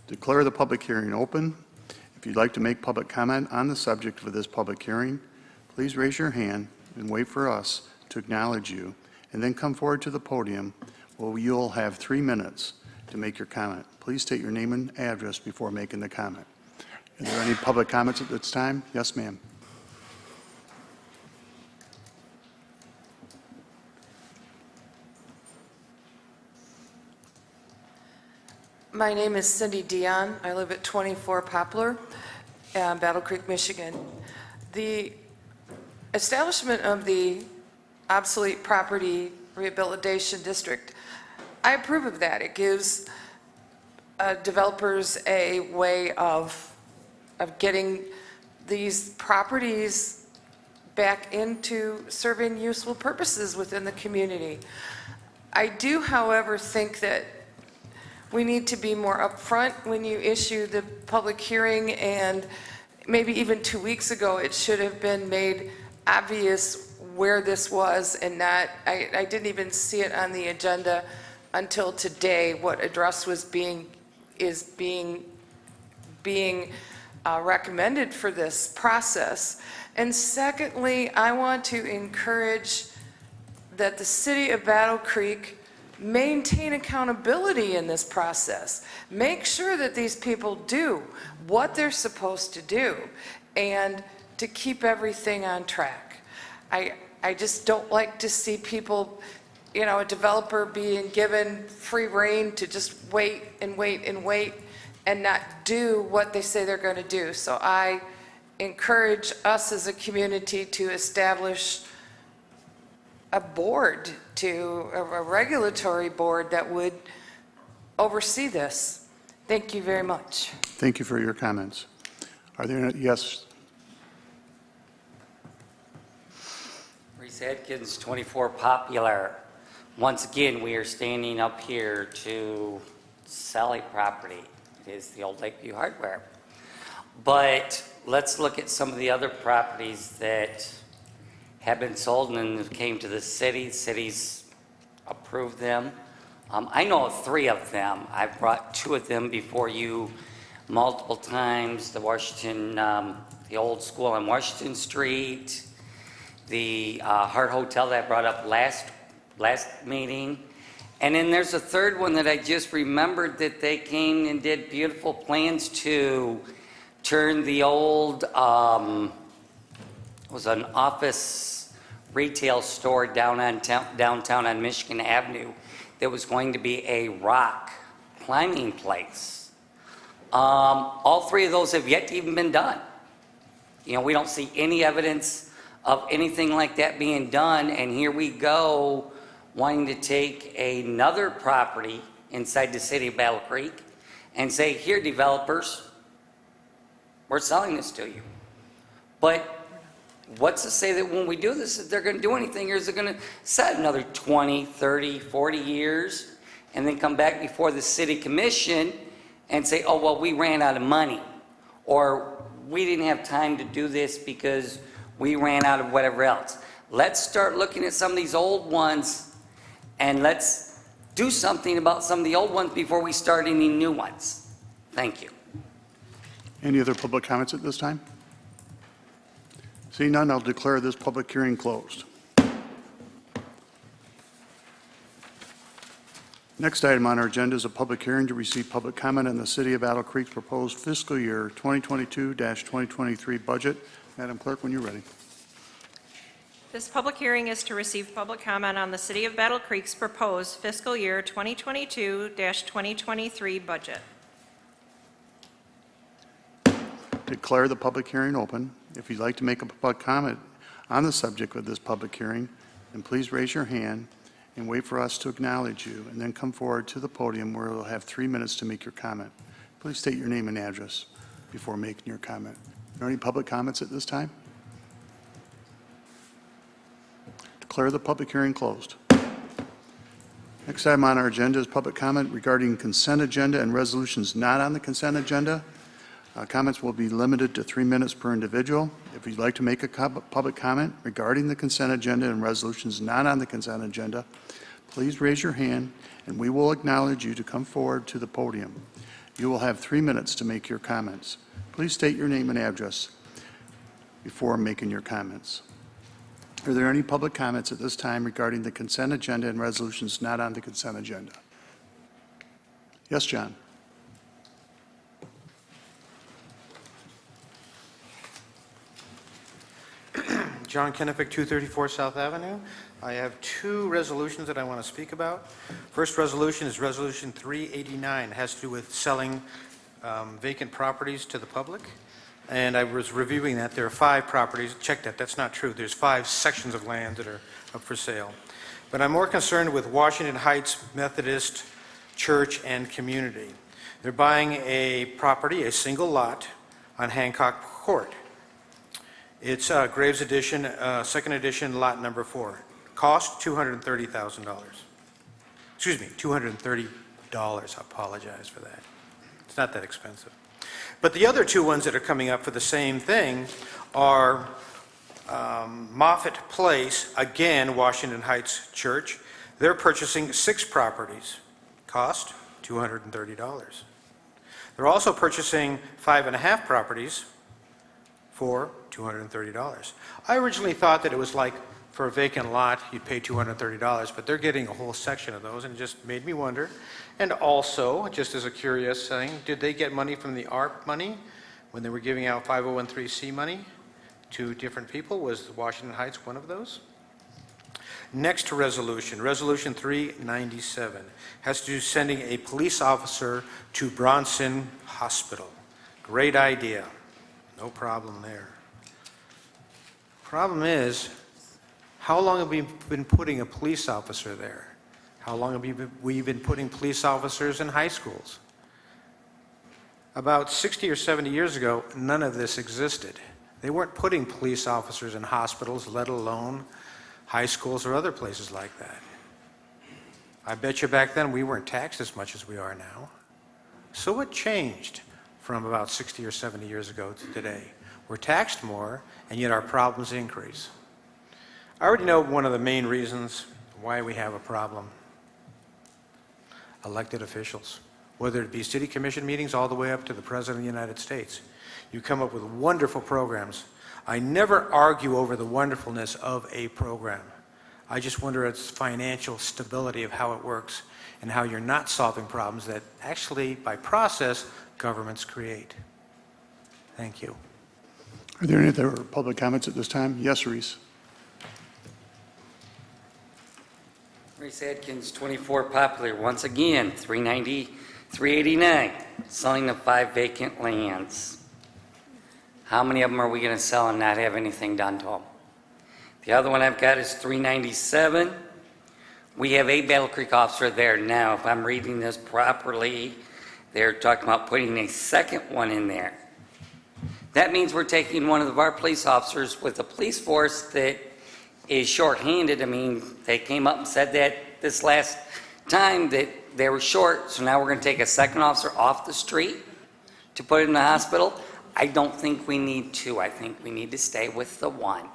Declare the public hearing open. If you'd like to make public comment on the subject of this public hearing, please raise your hand and wait for us to acknowledge you, and then come forward to the podium where you'll have 3 minutes to make your comment. Please state your name and address before making the comment. Are there any public comments at this time? Yes, ma'am. My name is Cindy Dion. I live at 24 Poplar, Battle Creek, Michigan. The establishment of the obsolete property rehabilitation district, I approve of that. It gives developers a way of getting these properties back into serving useful purposes within the community. I do, however, think that we need to be more upfront when you issue the public hearing, and maybe even 2 weeks ago, it should have been made obvious where this was, and not, I didn't even see it on the agenda until today, what address was being recommended for this process. And secondly, I want to encourage that the city of Battle Creek maintain accountability in this process. Make sure that these people do what they're supposed to do and to keep everything on track. I just don't like to see people, you know, a developer being given free rein to just wait and wait and wait and not do what they say they're going to do. So I encourage us as a community to establish a board, a regulatory board that would oversee this. Thank you very much. Thank you for your comments. Are there any, yes? Reese Atkins, 24 Popular. Once again, we are standing up here to sell a property. It is the old Lakeview Hardware. But let's look at some of the other properties that have been sold and came to the city. Cities approved them. I know of 3 of them. I've brought 2 of them before you multiple times. The Washington, the old school on Washington Street, the Hart Hotel that I brought up last meeting. And then there's a 3rd one that I just remembered that they came and did beautiful plans to turn the old, it was an office retail store downtown on Michigan Avenue that was going to be a rock climbing place. All 3 of those have yet to even been done. You know, we don't see any evidence of anything like that being done, and here we go wanting to take another property inside the city of Battle Creek and say, here, developers, we're selling this to you. But what's to say that when we do this, that they're going to do anything, or is it going to set another 20, 30, 40 years, and then come back before the city commission and say, oh, well, we ran out of money, or we didn't have time to do this because we ran out of whatever else. Let's start looking at some of these old ones, and let's do something about some of the old ones before we start any new ones. Thank you. Any other public comments at this time? Seeing none, I'll declare this public hearing closed. Next item on our agenda is a public hearing to receive public comment on the City of Battle Creek's proposed fiscal year 2022-2023 budget. Madam Clerk, when you're ready. This public hearing is to receive public comment on the City of Battle Creek's proposed fiscal year 2022-2023 budget. Declare the public hearing open. If you'd like to make a public comment on the subject of this public hearing, then please raise your hand and wait for us to acknowledge you, and then come forward to the podium where you'll have 3 minutes to make your comment. Please state your name and address before making your comment. Are there any public comments at this time? Declare the public hearing closed. Next item on our agenda is public comment regarding consent agenda and resolutions not on the consent agenda. Comments will be limited to 3 minutes per individual. If you'd like to make a public comment regarding the consent agenda and resolutions not on the consent agenda, please raise your hand and we will acknowledge you to come forward to the podium. You will have 3 minutes to make your comments. Please state your name and address before making your comments. Are there any public comments at this time regarding the consent agenda and resolutions not on the consent agenda? Yes, John. John Kennefic, 234 South Avenue. I have 2 resolutions that I want to speak about. First resolution is Resolution 389. It has to do with selling vacant properties to the public. And I was reviewing that. There are 5 properties. Check that. That's not true. There's 5 sections of land that are up for sale. But I'm more concerned with Washington Heights Methodist Church and Community. They're buying a property, a single lot, on Hancock Court. It's Graves Edition, second edition, lot number 4. Cost $230,000. Excuse me, $230. I apologize for that. It's not that expensive. But the other two ones that are coming up for the same thing are Moffett Place, again, Washington Heights Church. They're purchasing 6 properties. Cost $230. They're also purchasing 5.5 properties for $230. I originally thought that it was like for a vacant lot, you'd pay $230, but they're getting a whole section of those, and it just made me wonder. And also, just as a curious thing, did they get money from the ARP money when they were giving out 501(c) money to different people? Was Washington Heights one of those? Next resolution, Resolution 397, has to do sending a police officer to Bronson Hospital. Great idea. No problem there. Problem is, how long have we been putting a police officer there? How long have we been putting police officers in high schools? About 60 or 70 years ago, none of this existed. They weren't putting police officers in hospitals, let alone high schools or other places like that. I bet you back then we weren't taxed as much as we are now. So what changed from about 60 or 70 years ago to today? We're taxed more, and yet our problems increase. I already know one of the main reasons why we have a problem. Elected officials, whether it be city commission meetings all the way up to the President of the United States. You come up with wonderful programs. I never argue over the wonderfulness of a program. I just wonder its financial stability of how it works and how you're not solving problems that actually, by process, governments create. Thank you. Are there any other public comments at this time? Yes, Reese. Reese Adkins, 24 Poplar, once again, 389, selling the 5 vacant lands. How many of them are we going to sell and not have anything done to them? The other one I've got is 397. We have a Battle Creek officer there now. If I'm reading this properly, they're talking about putting a second one in there. That means we're taking one of our police officers with a police force that is short-handed. I mean, they came up and said that this last time that they were short, so now we're going to take a second officer off the street to put in the hospital. I don't think we need 2. I think we need to stay with the 1.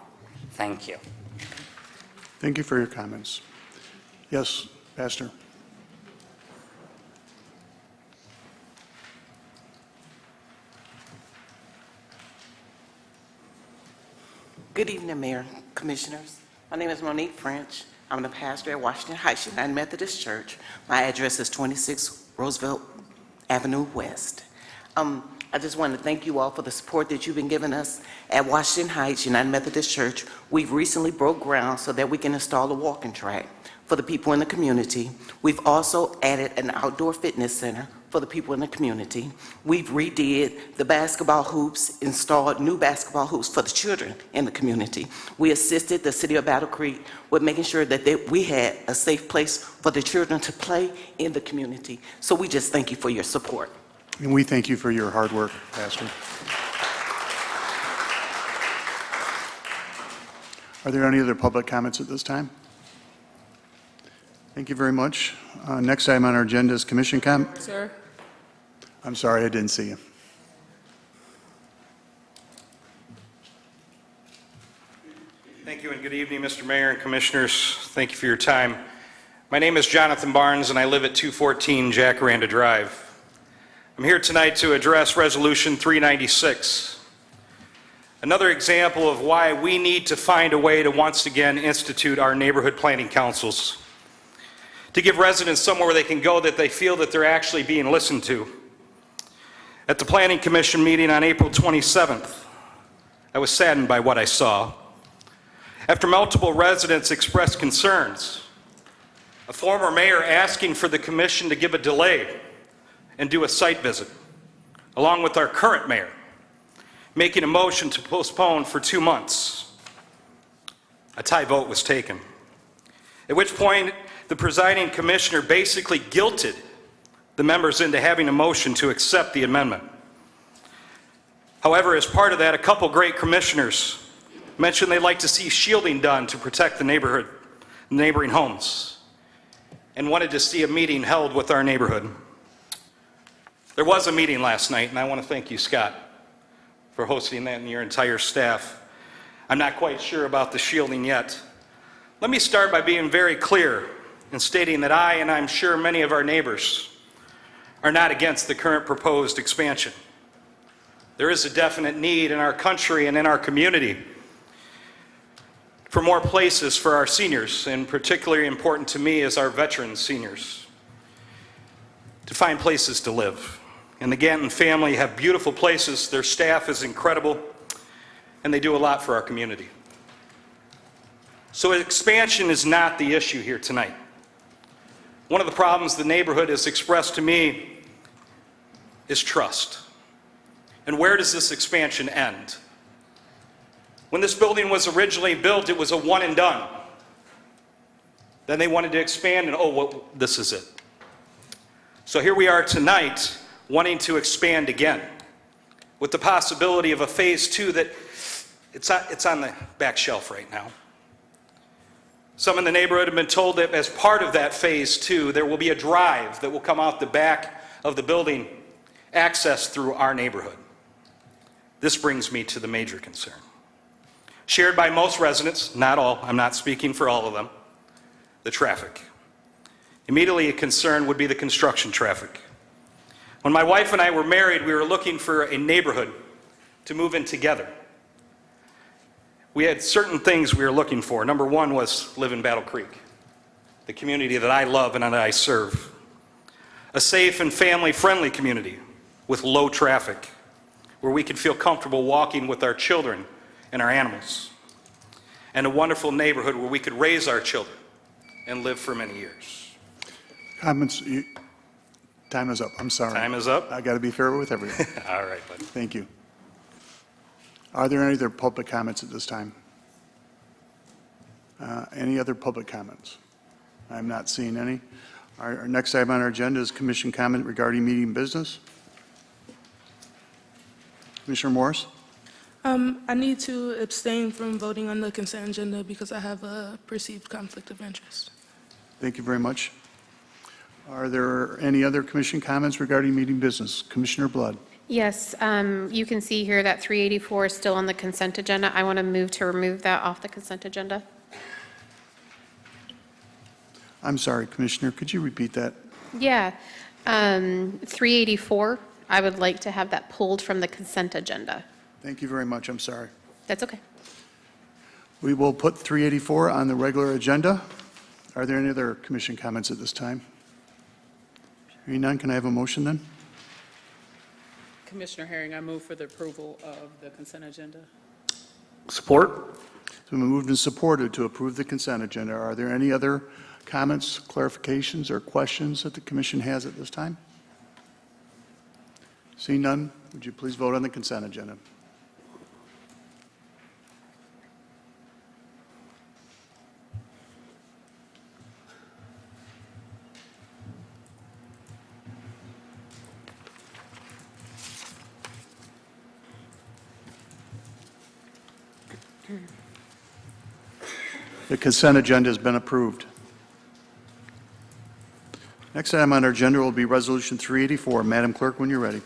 Thank you. Thank you for your comments. Yes, Pastor. Good evening, Mayor, Commissioners. My name is Monique French. I'm the pastor at Washington Heights United Methodist Church. My address is 26 Roosevelt Avenue West. I just want to thank you all for the support that you've been giving us at Washington Heights United Methodist Church. We've recently broke ground so that we can install a walking track for the people in the community. We've also added an outdoor fitness center for the people in the community. We've redid the basketball hoops, installed new basketball hoops for the children in the community. We assisted the city of Battle Creek with making sure that we had a safe place for the children to play in the community. So we just thank you for your support. And we thank you for your hard work, Pastor. Are there any other public comments at this time? Thank you very much. Next item on our agenda is commission comment. Sir? I'm sorry, I didn't see you. Thank you and good evening, Mr. Mayor and Commissioners. Thank you for your time. My name is Jonathan Barnes and I live at 214 Jacaranda Drive. I'm here tonight to address Resolution 396. Another example of why we need to find a way to once again institute our neighborhood planning councils. To give residents somewhere where they can go that they feel that they're actually being listened to. At the Planning Commission meeting on April 27th, I was saddened by what I saw. After multiple residents expressed concerns, a former mayor asking for the commission to give a delay and do a site visit, along with our current mayor, making a motion to postpone for 2 months. A tie vote was taken, at which point the presiding commissioner basically guilted the members into having a motion to accept the amendment. However, as part of that, a couple great commissioners mentioned they'd like to see shielding done to protect the neighborhood, neighboring homes, and wanted to see a meeting held with our neighborhood. There was a meeting last night, and I want to thank you, Scott, for hosting that and your entire staff. I'm not quite sure about the shielding yet. Let me start by being very clear in stating that I, and I'm sure many of our neighbors, are not against the current proposed expansion. There is a definite need in our country and in our community for more places for our seniors, and particularly important to me is our veteran seniors, to find places to live. And the Ganton family have beautiful places, their staff is incredible, and they do a lot for our community. So expansion is not the issue here tonight. One of the problems the neighborhood has expressed to me is trust. And where does this expansion end? When this building was originally built, it was a one and done. Then they wanted to expand, and oh, well, this is it. So here we are tonight, wanting to expand again, with the possibility of a phase 2 that it's on the back shelf right now. Some in the neighborhood have been told that as part of that phase 2, there will be a drive that will come out the back of the building, accessed through our neighborhood. This brings me to the major concern. Shared by most residents, not all, I'm not speaking for all of them, the traffic. Immediately a concern would be the construction traffic. When my wife and I were married, we were looking for a neighborhood to move in together. We had certain things we were looking for. Number one was live in Battle Creek, the community that I love and that I serve. A safe and family-friendly community with low traffic, where we could feel comfortable walking with our children and our animals. And a wonderful neighborhood where we could raise our children and live for many years. Comments? Time is up. I'm sorry. Time is up? I got to be fair with everyone. All right, buddy. Thank you. Are there any other public comments at this time? Any other public comments? I'm not seeing any. Our next item on our agenda is commission comment regarding meeting business. Commissioner Morris? I need to abstain from voting on the consent agenda because I have a perceived conflict of interest. Thank you very much. Are there any other commission comments regarding meeting business? Commissioner Blood? Yes, you can see here that 384 is still on the consent agenda. I want to move to remove that off the consent agenda. I'm sorry, Commissioner, could you repeat that? Yeah, 384, I would like to have that pulled from the consent agenda. Thank you very much. I'm sorry. That's okay. We will put 384 on the regular agenda. Are there any other commission comments at this time? Hearing none, can I have a motion then? Commissioner Herring, I move for the approval of the consent agenda. Support? It's been moved and supported to approve the consent agenda. Are there any other comments, clarifications, or questions that the commission has at this time? Seeing none, would you please vote on the consent agenda? The consent agenda has been approved. Next item on our agenda will be Resolution 384. Madam Clerk, when you're ready.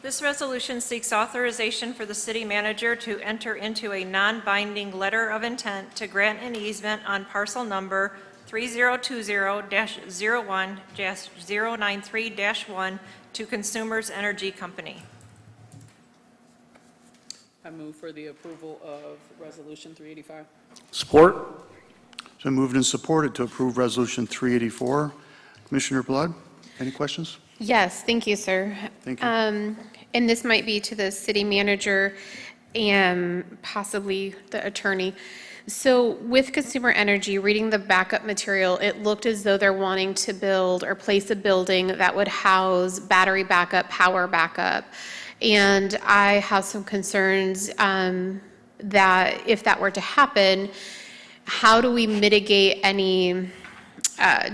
This resolution seeks authorization for the city manager to enter into a non-binding letter of intent to grant an easement on parcel number 3020-01-093-1 to Consumers Energy Company. I move for the approval of Resolution 385. Support? It's been moved and supported to approve Resolution 384. Commissioner Blood, any questions? Yes, thank you, sir. Thank you. And this might be to the city manager and possibly the attorney. So with Consumer Energy, reading the backup material, it looked as though they're wanting to build or place a building that would house battery backup, power backup. And I have some concerns that if that were to happen, how do we mitigate any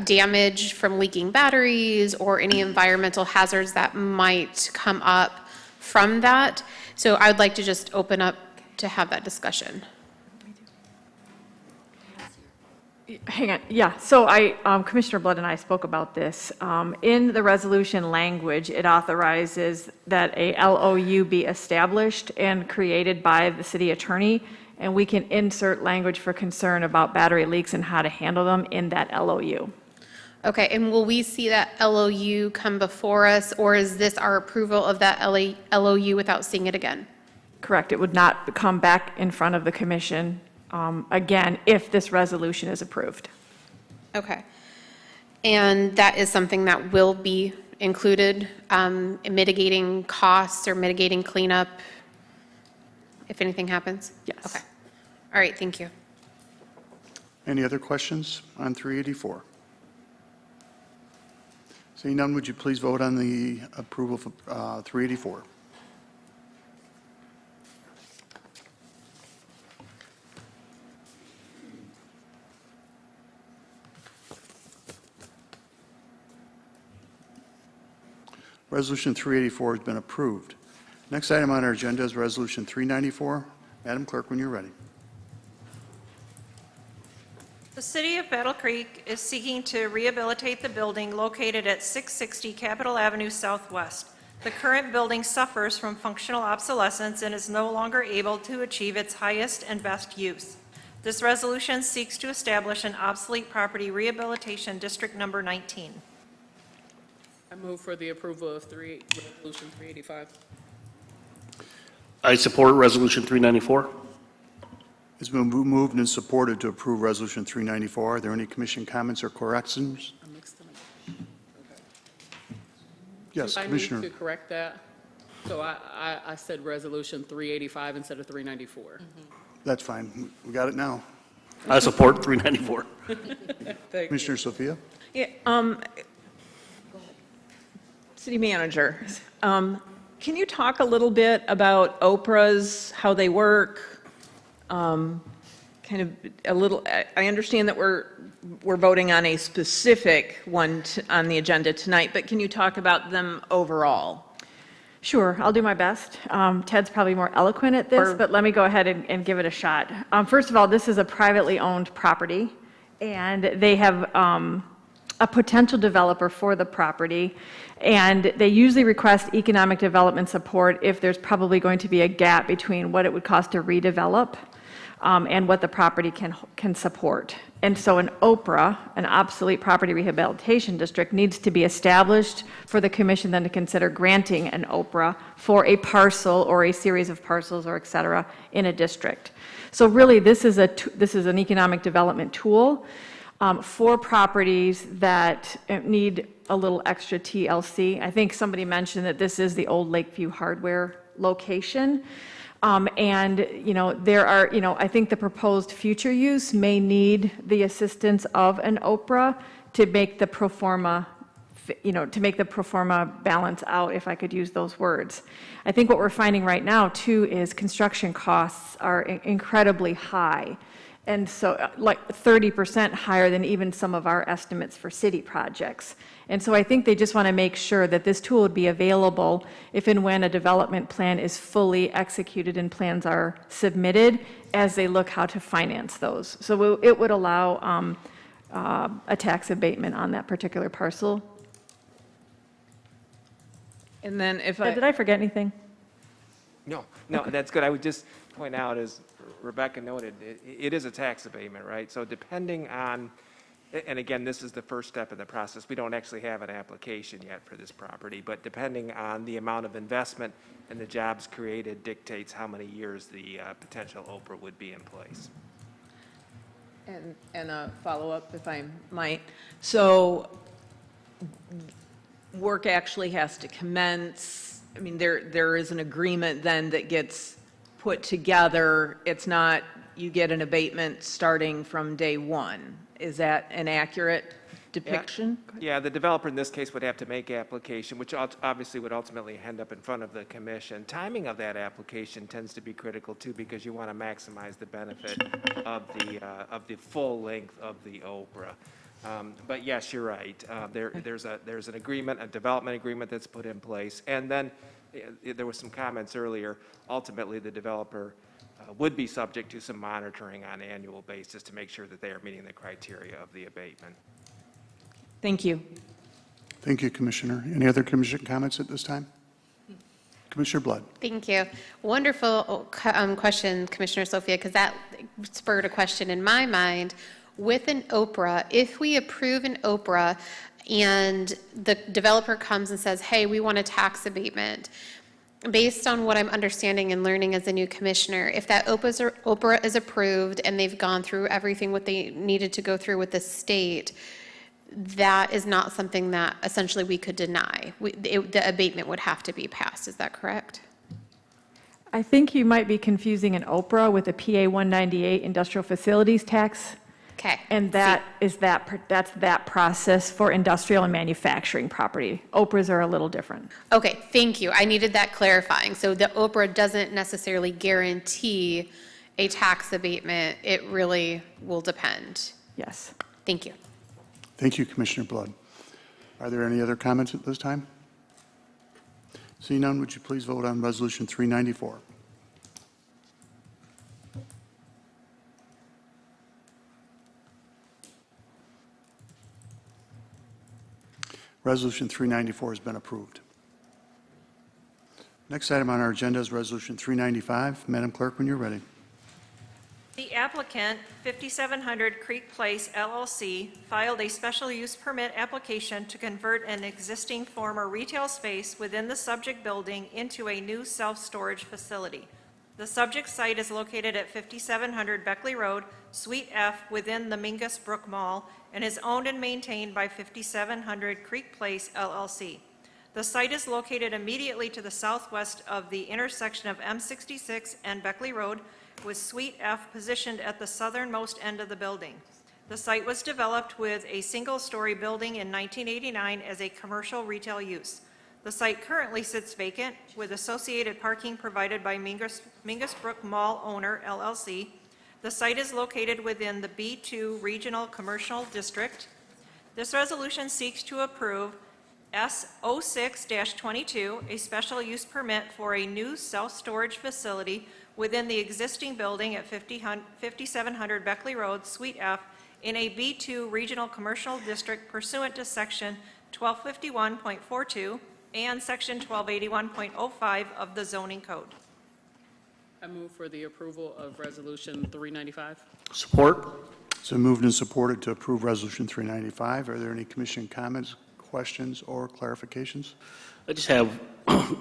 damage from leaking batteries or any environmental hazards that might come up from that? So I would like to just open up to have that discussion. Hang on, yeah, so Commissioner Blood and I spoke about this. In the resolution language, it authorizes that a LOU be established and created by the city attorney, and we can insert language for concern about battery leaks and how to handle them in that LOU. Okay, and will we see that LOU come before us, or is this our approval of that LOU without seeing it again? Correct, it would not come back in front of the commission again if this resolution is approved. Okay. And that is something that will be included, in mitigating costs or mitigating cleanup if anything happens? Yes. Okay. All right, thank you. Any other questions on 384? Seeing none, would you please vote on the approval of 384? Resolution 384 has been approved. Next item on our agenda is Resolution 394. Madam Clerk, when you're ready. The City of Battle Creek is seeking to rehabilitate the building located at 660 Capitol Avenue Southwest. The current building suffers from functional obsolescence and is no longer able to achieve its highest and best use. This resolution seeks to establish an obsolete property rehabilitation district number 19. I move for the approval of Resolution 385. I support Resolution 394. It's been moved and supported to approve Resolution 394. Are there any commission comments or corrections? Yes, I Commissioner. need to correct that. So I said Resolution 385 instead of 394. That's fine. We got it now. I support 394. Commissioner Sophia? Yeah, City Manager, can you talk a little bit about Oprahs, how they work? Kind of a little, I understand that we're voting on a specific one on the agenda tonight, but can you talk about them overall? Sure, I'll do my best. Ted's probably more eloquent at this, but let me go ahead and give it a shot. First of all, this is a privately owned property, and they have a potential developer for the property, and they usually request economic development support if there's probably going to be a gap between what it would cost to redevelop and what the property can support. And so an OPRA, an obsolete property rehabilitation district, needs to be established for the commission then to consider granting an OPRA for a parcel or a series of parcels or et cetera in a district. So really this is an economic development tool for properties that need a little extra TLC. I think somebody mentioned that this is the old Lakeview Hardware location. And, there are, I think the proposed future use may need the assistance of an OPRA to make the pro forma, balance out, if I could use those words. I think what we're finding right now, too, is construction costs are incredibly high. And so like 30% higher than even some of our estimates for city projects. And so I think they just want to make sure that this tool would be available if and when a development plan is fully executed and plans are submitted as they look how to finance those. So it would allow a tax abatement on that particular parcel. And then Did I forget anything? No, that's good. I would just point out, as Rebecca noted, it is a tax abatement, right? So depending on, and again, this is the first step in the process. We don't actually have an application yet for this property, but depending on the amount of investment and the jobs created dictates how many years the potential OPRA would be in place. And a follow-up, if I might. So work actually has to commence. I mean, there is an agreement then that gets put together. It's not you get an abatement starting from day one. Is that an accurate depiction? Yeah, the developer in this case would have to make application, which obviously would ultimately end up in front of the commission. Timing of that application tends to be critical too, because you want to maximize the benefit of the full length of the OPRA. But yes, you're right. There's an agreement, a development agreement that's put in place, and then there was some comments earlier, ultimately, the developer would be subject to some monitoring on an annual basis to make sure that they are meeting the criteria of the abatement. Thank you. Thank you, Commissioner. Any other commission comments at this time? Commissioner Blood. Thank you. Wonderful question, Commissioner Sophia, because that spurred a question in my mind. With an OPRA, if we approve an OPRA and the developer comes and says, hey, we want a tax abatement, based on what I'm understanding and learning as a new commissioner, if that OPRA is approved and they've gone through everything what they needed to go through with the state, that is not something that essentially we could deny. The abatement would have to be passed. Is that correct? I think you might be confusing an OPRA with a PA 198 industrial facilities tax. Okay. And that's that process for industrial and manufacturing property. OPRAs are a little different. Okay, thank you. I needed that clarifying. So the OPRA doesn't necessarily guarantee a tax abatement. It really will depend. Yes. Thank you. Thank you, Commissioner Blood. Are there any other comments at this time? Seeing none, would you please vote on Resolution 394? Resolution 394 has been approved. Next item on our agenda is Resolution 395. Madam Clerk, when you're ready. The applicant, 5700 Creek Place LLC, filed a special use permit application to convert an existing former retail space within the subject building into a new self-storage facility. The subject site is located at 5700 Beckley Road, Suite F, within the Mingus Brook Mall, and is owned and maintained by 5700 Creek Place LLC. The site is located immediately to the southwest of the intersection of M66 and Beckley Road, with Suite F positioned at the southernmost end of the building. The site was developed with a single-story building in 1989 as a commercial retail use. The site currently sits vacant, with associated parking provided by Mingus Brook Mall owner, LLC. The site is located within the B2 Regional Commercial District. This resolution seeks to approve S06-22, a special use permit for a new self-storage facility within the existing building at 5700 Beckley Road, Suite F, in a B2 Regional Commercial District pursuant to Section 1251.42 and Section 1281.05 of the zoning code. I move for the approval of Resolution 395. Support. So moved and supported to approve Resolution 395. Are there any commission comments, questions, or clarifications? I just have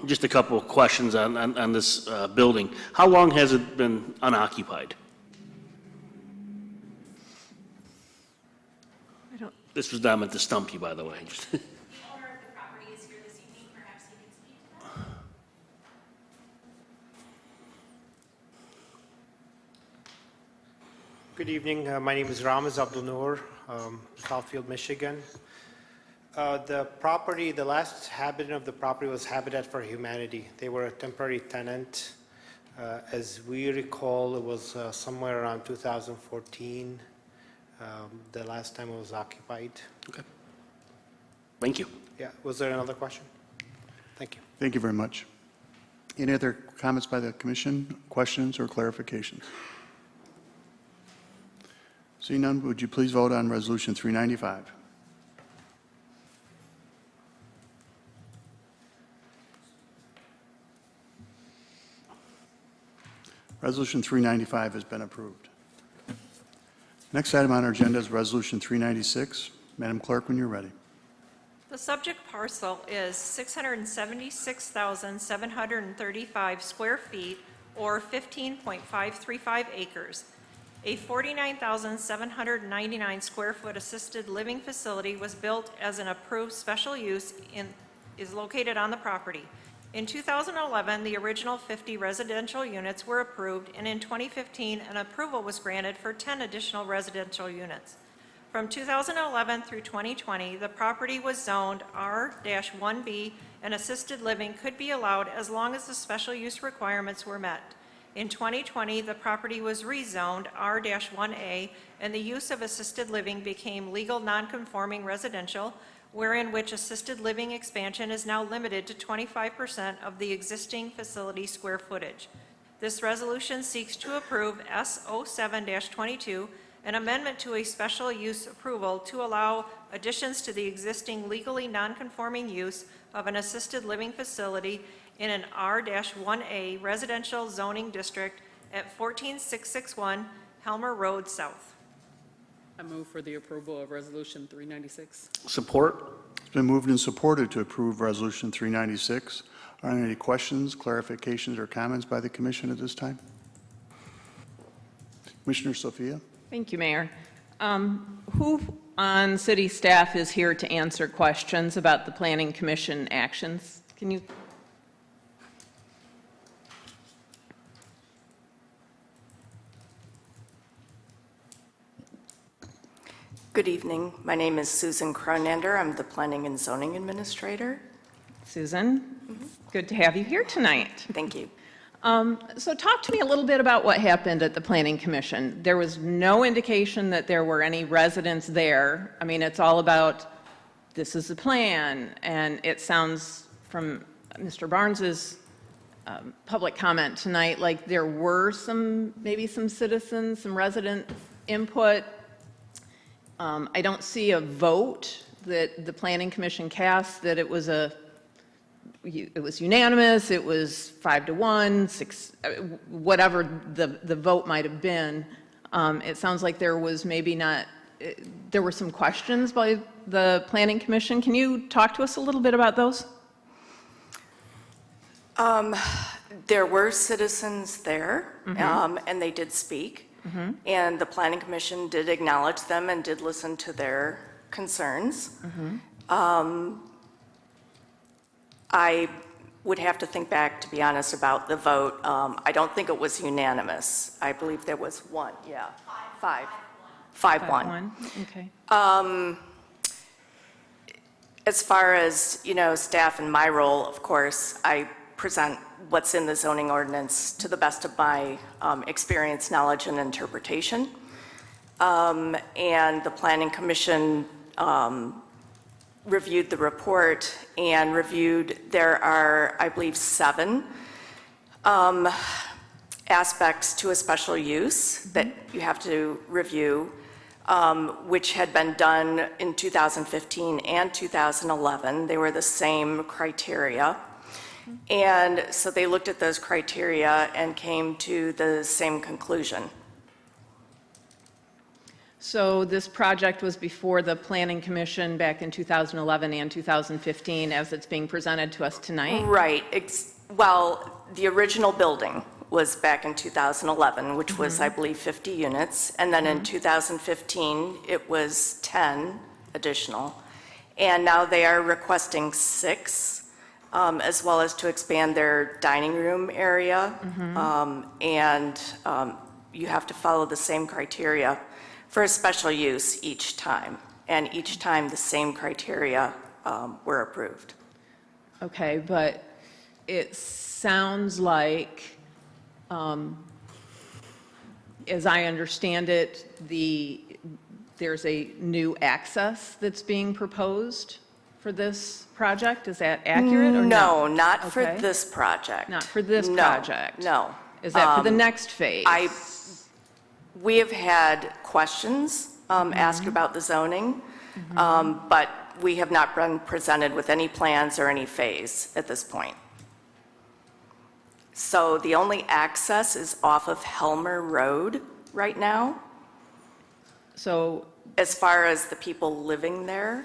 just a couple of questions on this building. How long has it been unoccupied? This was not meant to stump you, by the way. Good evening. My name is Ramaz Abdul Noor, Southfield, Michigan. The last inhabitant of the property was Habitat for Humanity. They were a temporary tenant. As we recall, it was somewhere around 2014, the last time it was occupied. Okay. Thank you. Yeah. Was there another question? Thank you. Thank you very much. Any other comments by the commission, questions, or clarifications? Seeing none, would you please vote on Resolution 395? Resolution 395 has been approved. Next item on our agenda is Resolution 396. Madam Clerk, when you're ready. The subject parcel is 676,735 square feet, or 15.535 acres. A 49,799 square foot assisted living facility was built as an approved special use is located on the property. In 2011, the original 50 residential units were approved, and in 2015, an approval was granted for 10 additional residential units. From 2011 through 2020, the property was zoned R-1B, and assisted living could be allowed as long as the special use requirements were met. In 2020, the property was rezoned R-1A, and the use of assisted living became legal non-conforming residential, wherein which assisted living expansion is now limited to 25% of the existing facility square footage. This resolution seeks to approve S07-22, an amendment to a special use approval to allow additions to the existing legally nonconforming use of an assisted living facility in an R-1A residential zoning district at 14661 Helmer Road South. I move for the approval of Resolution 396. Support? It's been moved and supported to approve Resolution 396. Are there any questions, clarifications, or comments by the commission at this time? Commissioner Sophia? Thank you, Mayor. Who on city staff is here to answer questions about the Planning Commission actions? Can you? Good evening. My name is Susan Cronander. I'm the Planning and Zoning Administrator. Susan, good to have you here tonight. Thank you. So talk to me a little bit about what happened at the Planning Commission. There was no indication that there were any residents there. I mean, it's all about, this is the plan, and it sounds from Mr. Barnes's public comment tonight like there were maybe some citizens, some resident input. I don't see a vote that the Planning Commission cast that it was unanimous, it was 5-1, 6, whatever the vote might have been. It sounds like there was maybe not, there were some questions by the Planning Commission. Can you talk to us a little bit about those? There were citizens there, and they did speak. And the Planning Commission did acknowledge them and did listen to their concerns. I would have to think back, to be honest, about the vote. I don't think it was unanimous. I believe there was one, yeah. 5-1. Okay. As far as, staff and my role, of course, I present what's in the zoning ordinance to the best of my experience, knowledge, and interpretation. And the Planning Commission reviewed the report and reviewed, there are, I believe, 7 aspects to a special use that you have to review, which had been done in 2015 and 2011. They were the same criteria. And so they looked at those criteria and came to the same conclusion. So this project was before the Planning Commission back in 2011 and 2015 as it's being presented to us tonight? Right. Well, the original building was back in 2011, which was, I believe, 50 units. And then in 2015, it was 10 additional. And now they are requesting 6. As well as to expand their dining room area. You have to follow the same criteria for a special use each time. And each time the same criteria were approved. Okay, but it sounds like, as I understand it, there's a new access that's being proposed for this project? Is that accurate or no? no? Not for this project. Not for this project? No. Is that for the next phase? We have had questions asked about the zoning, but we have not been presented with any plans or any phase at this point. So the only access is off of Helmer Road right now. So as far as the people living there.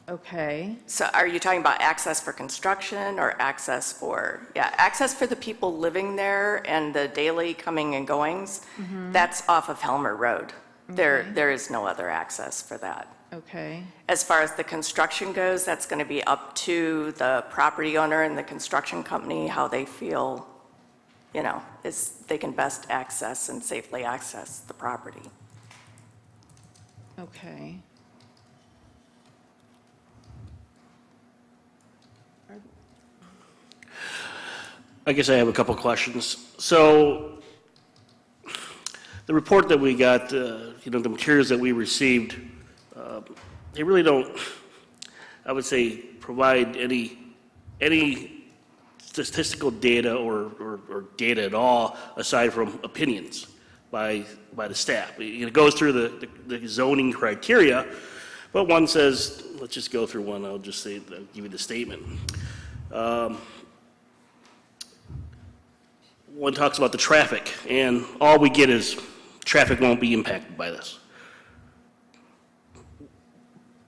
Okay. So are you talking about access for construction or access for, access for the people living there and the daily coming and goings? That's off of Helmer Road. There is no other access for that. Okay. As far as the construction goes, that's going to be up to the property owner and the construction company, how they feel, is they can best access and safely access the property. Okay. I guess I have a couple questions. So the report that we got, the materials that we received, they really don't, I would say provide any statistical data or data at all aside from opinions by the staff. It goes through the zoning criteria, but one says, let's just go through one, I'll just say, I'll give you the statement. One talks about the traffic, and all we get is traffic won't be impacted by this.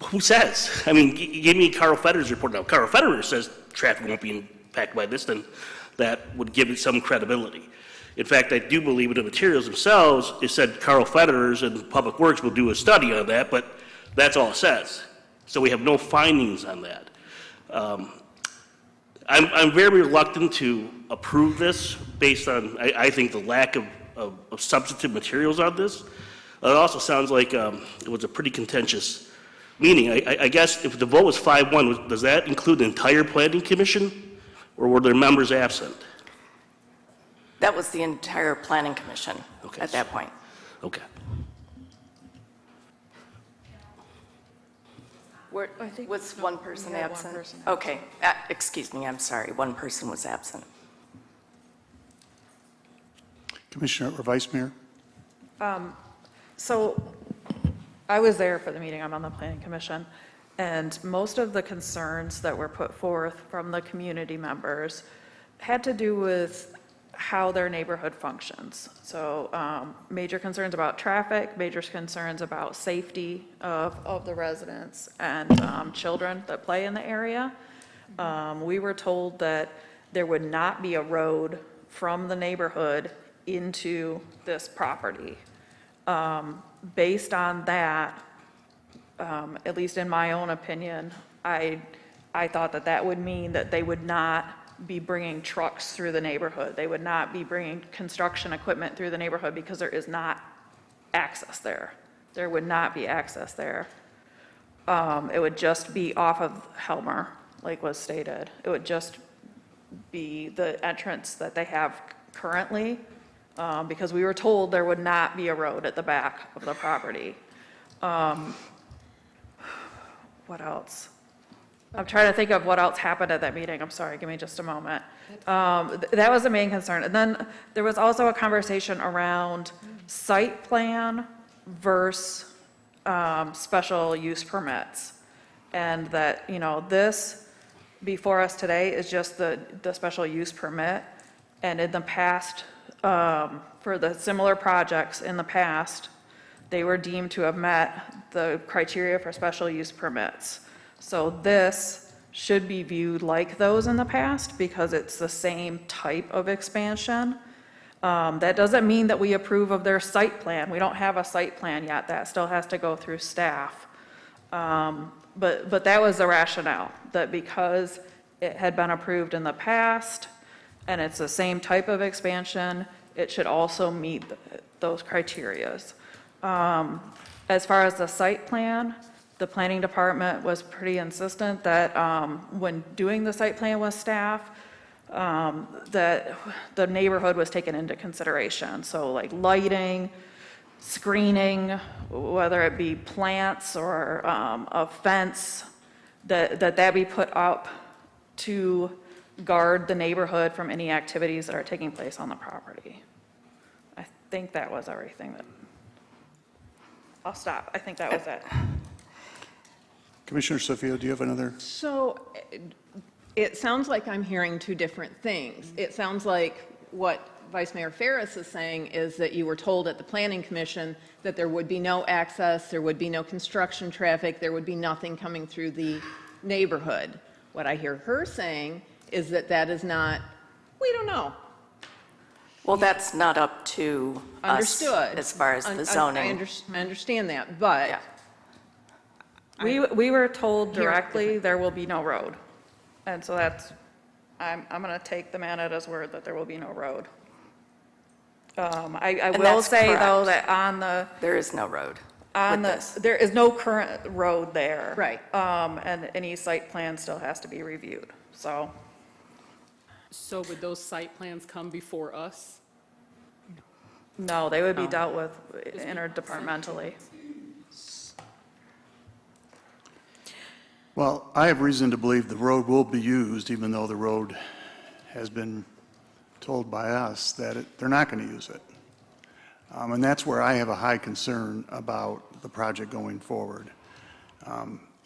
Who says? I mean, give me Carl Federer's report now. Carl Federer says traffic won't be impacted by this, then that would give it some credibility. In fact, I do believe in the materials themselves, it said Carl Federer's and Public Works will do a study on that, but that's all it says. So we have no findings on that. I'm very reluctant to approve this based on, I think, the lack of substantive materials on this. It also sounds like it was a pretty contentious meeting. I guess if the vote was 5-1, does that include the entire planning commission, or were there members absent? That was the entire planning commission at that point. Okay. Was one person absent? Okay, excuse me, I'm sorry, one person was absent. Commissioner or Vice Mayor? So I was there for the meeting, I'm on the planning commission, and most of the concerns that were put forth from the community members had to do with how their neighborhood functions. So major concerns about traffic, major concerns about safety of the residents and children that play in the area. We were told that there would not be a road from the neighborhood into this property. Based on that, at least in my own opinion, I thought that that would mean that they would not be bringing trucks through the neighborhood. They would not be bringing construction equipment through the neighborhood because there is not access there. There would not be access there. It would just be off of Helmer, like was stated. It would just be the entrance that they have currently, because we were told there would not be a road at the back of the property. What else? I'm trying to think of what else happened at that meeting. I'm sorry, give me just a moment. That was the main concern. And then there was also a conversation around site plan versus special use permits. And that, you know, this before us today is just the special use permit. And in the past, for the similar projects in the past, they were deemed to have met the criteria for special use permits. So this should be viewed like those in the past because it's the same type of expansion. That doesn't mean that we approve of their site plan. We don't have a site plan yet. That still has to go through staff. But that was the rationale, that because it had been approved in the past and it's the same type of expansion, it should also meet those criterias. As far as the site plan, the planning department was pretty insistent that when doing the site plan with staff, that the neighborhood was taken into consideration. So like lighting, screening, whether it be plants or a fence, that be put up to guard the neighborhood from any activities that are taking place on the property. I think that was everything that, I'll stop. I think that was it. Commissioner Sophia, do you have another? So it sounds like I'm hearing two different things. It sounds like what Vice Mayor Ferris is saying is that you were told at the Planning Commission that there would be no access, there would be no construction traffic, there would be nothing coming through the neighborhood. What I hear her saying is that that is not, we don't know. Well, that's not up to us as far as the zoning. I understand that, but. Yeah. We were told directly there will be no road. And so that's, I'm going to take the man at his word that there will be no road. I will say though that on the. There is no road. There is no current road there. Right. And any site plan still has to be reviewed, so. So would those site plans come before us? No, they would be dealt with interdepartmentally. Well, I have reason to believe the road will be used, even though the road has been told by us that they're not going to use it. And that's where I have a high concern about the project going forward.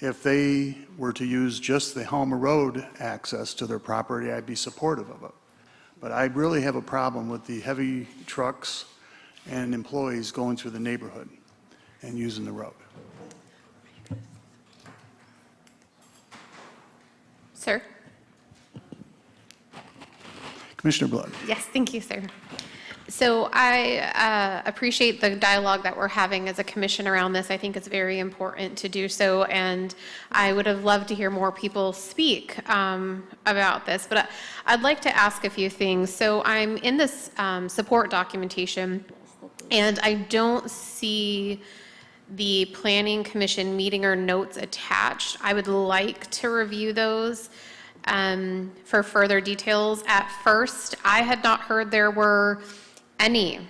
If they were to use just the Helmer Road access to their property, I'd be supportive of it. But I really have a problem with the heavy trucks and employees going through the neighborhood and using the road. Sir? Commissioner Blood. Yes, thank you, sir. So I appreciate the dialogue that we're having as a commission around this. I think it's very important to do so, and I would have loved to hear more people speak about this. But I'd like to ask a few things. So I'm in this support documentation, and I don't see the Planning Commission meeting or notes attached. I would like to review those for further details. At first, I had not heard there were any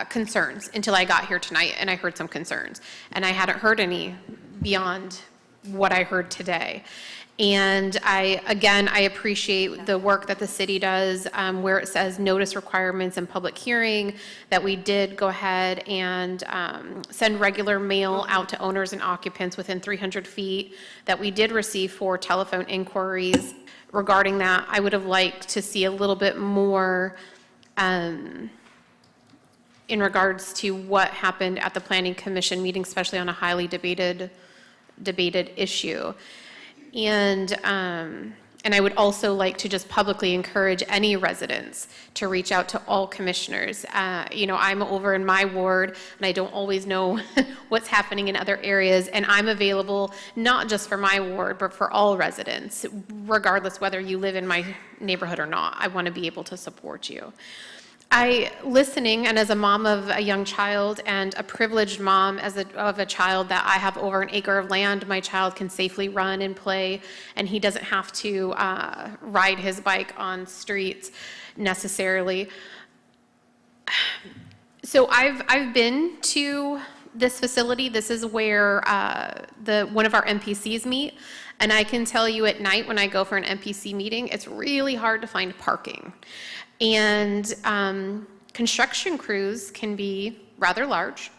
concerns until I got here tonight, and I heard some concerns. And I hadn't heard any beyond what I heard today. And again, I appreciate the work that the city does where it says notice requirements and public hearing, that we did go ahead and send regular mail out to owners and occupants within 300 feet, that we did receive 4 telephone inquiries regarding that. I would have liked to see a little bit more in regards to what happened at the Planning Commission meeting, especially on a highly debated issue. And I would also like to just publicly encourage any residents to reach out to all commissioners. You know, I'm over in my ward, and I don't always know what's happening in other areas, and I'm available not just for my ward, but for all residents, regardless whether you live in my neighborhood or not. I want to be able to support you. Listening, and as a mom of a young child and a privileged mom of a child that I have over an acre of land, my child can safely run and play, and he doesn't have to ride his bike on streets necessarily. So I've been to this facility. This is where one of our MPCs meet, and I can tell you at night when I go for an MPC meeting, it's really hard to find parking. And construction crews can be rather large.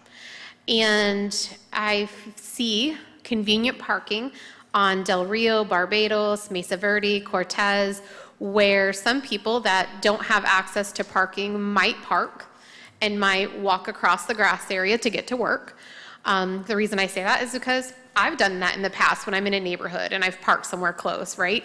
And I see convenient parking on Del Rio, Barbados, Mesa Verde, Cortez, where some people that don't have access to parking might park and might walk across the grass area to get to work. The reason I say that is because I've done that in the past when I'm in a neighborhood and I've parked somewhere close, right?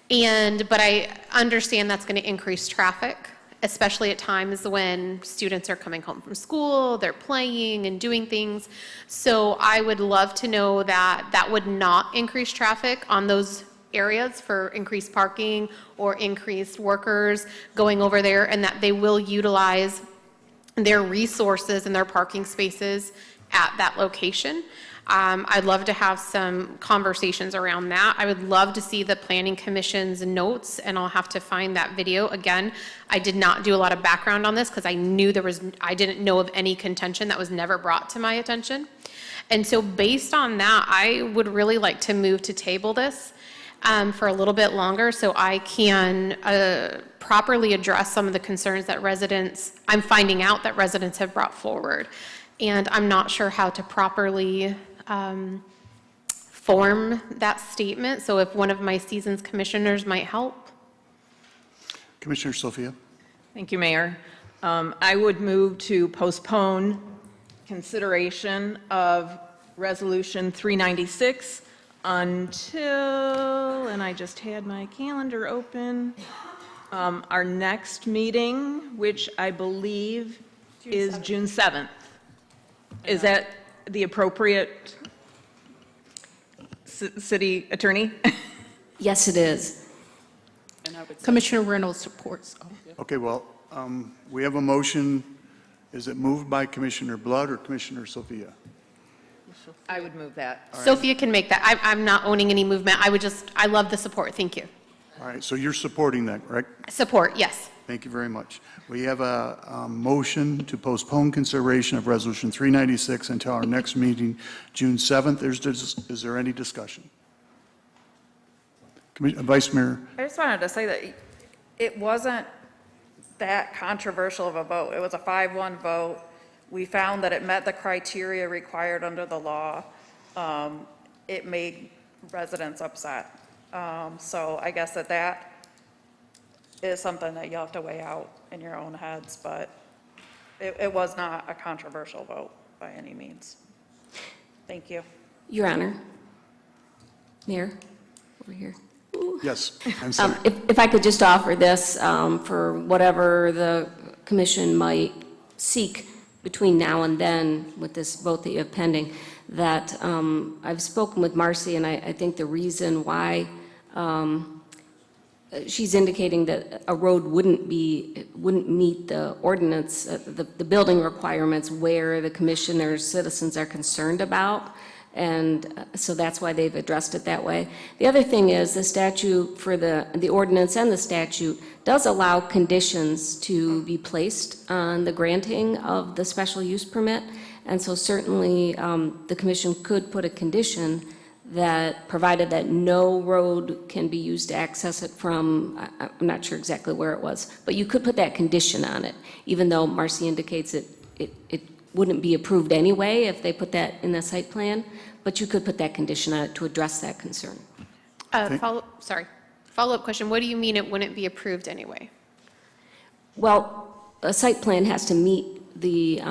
But I understand that's going to increase traffic, especially at times when students are coming home from school, they're playing and doing things. So I would love to know that that would not increase traffic on those areas for increased parking or increased workers going over there, and that they will utilize their resources and their parking spaces at that location. I'd love to have some conversations around that. I would love to see the Planning Commission's notes, and I'll have to find that video. Again, I did not do a lot of background on this because I knew I didn't know of any contention that was never brought to my attention. And so based on that, I would really like to move to table this for a little bit longer so I can properly address some of the concerns that I'm finding out that residents have brought forward. And I'm not sure how to properly form that statement. So if one of my seasoned commissioners might help. Commissioner Sophia. Thank you, Mayor. I would move to postpone consideration of Resolution 396 until, and I just had my calendar open, our next meeting, which I believe is June 7th. Is that the appropriate city attorney? Yes, it is. Commissioner Reynolds supports. Okay, well, we have a motion. Is it moved by Commissioner Blood or Commissioner Sophia? I would move that. Sophia can make that. I'm not owning any movement. I love the support. Thank you. All right, so you're supporting that, correct? Support, yes. Thank you very much. We have a motion to postpone consideration of Resolution 396 until our next meeting, June 7th. Is there any discussion? Vice Mayor, I just wanted to say that it wasn't that controversial of a vote. It was a 5-1 vote. We found that it met the criteria required under the law. It made residents upset. So I guess that is something that you'll have to weigh out in your own heads, but it was not a controversial vote by any means. Thank you. Your Honor. Mayor, over here. yes, I'm sorry. If I could just offer this for whatever the commission might seek between now and then with this vote that you have pending, that I've spoken with Marcy, and I think the reason why she's indicating that a road wouldn't meet the ordinance, the building requirements where the commissioners, citizens are concerned about. And so that's why they've addressed it that way. The other thing is the statute for the ordinance and the statute does allow conditions to be placed on the granting of the special use permit. And so certainly the commission could put a condition that provided that no road can be used to access it from, I'm not sure exactly where it was, but you could put that condition on it, even though Marcy indicates it wouldn't be approved anyway if they put that in the site plan, but you could put that condition on it to address that concern. Follow-up question. What do you mean it wouldn't be approved anyway? Well, a site plan has to meet the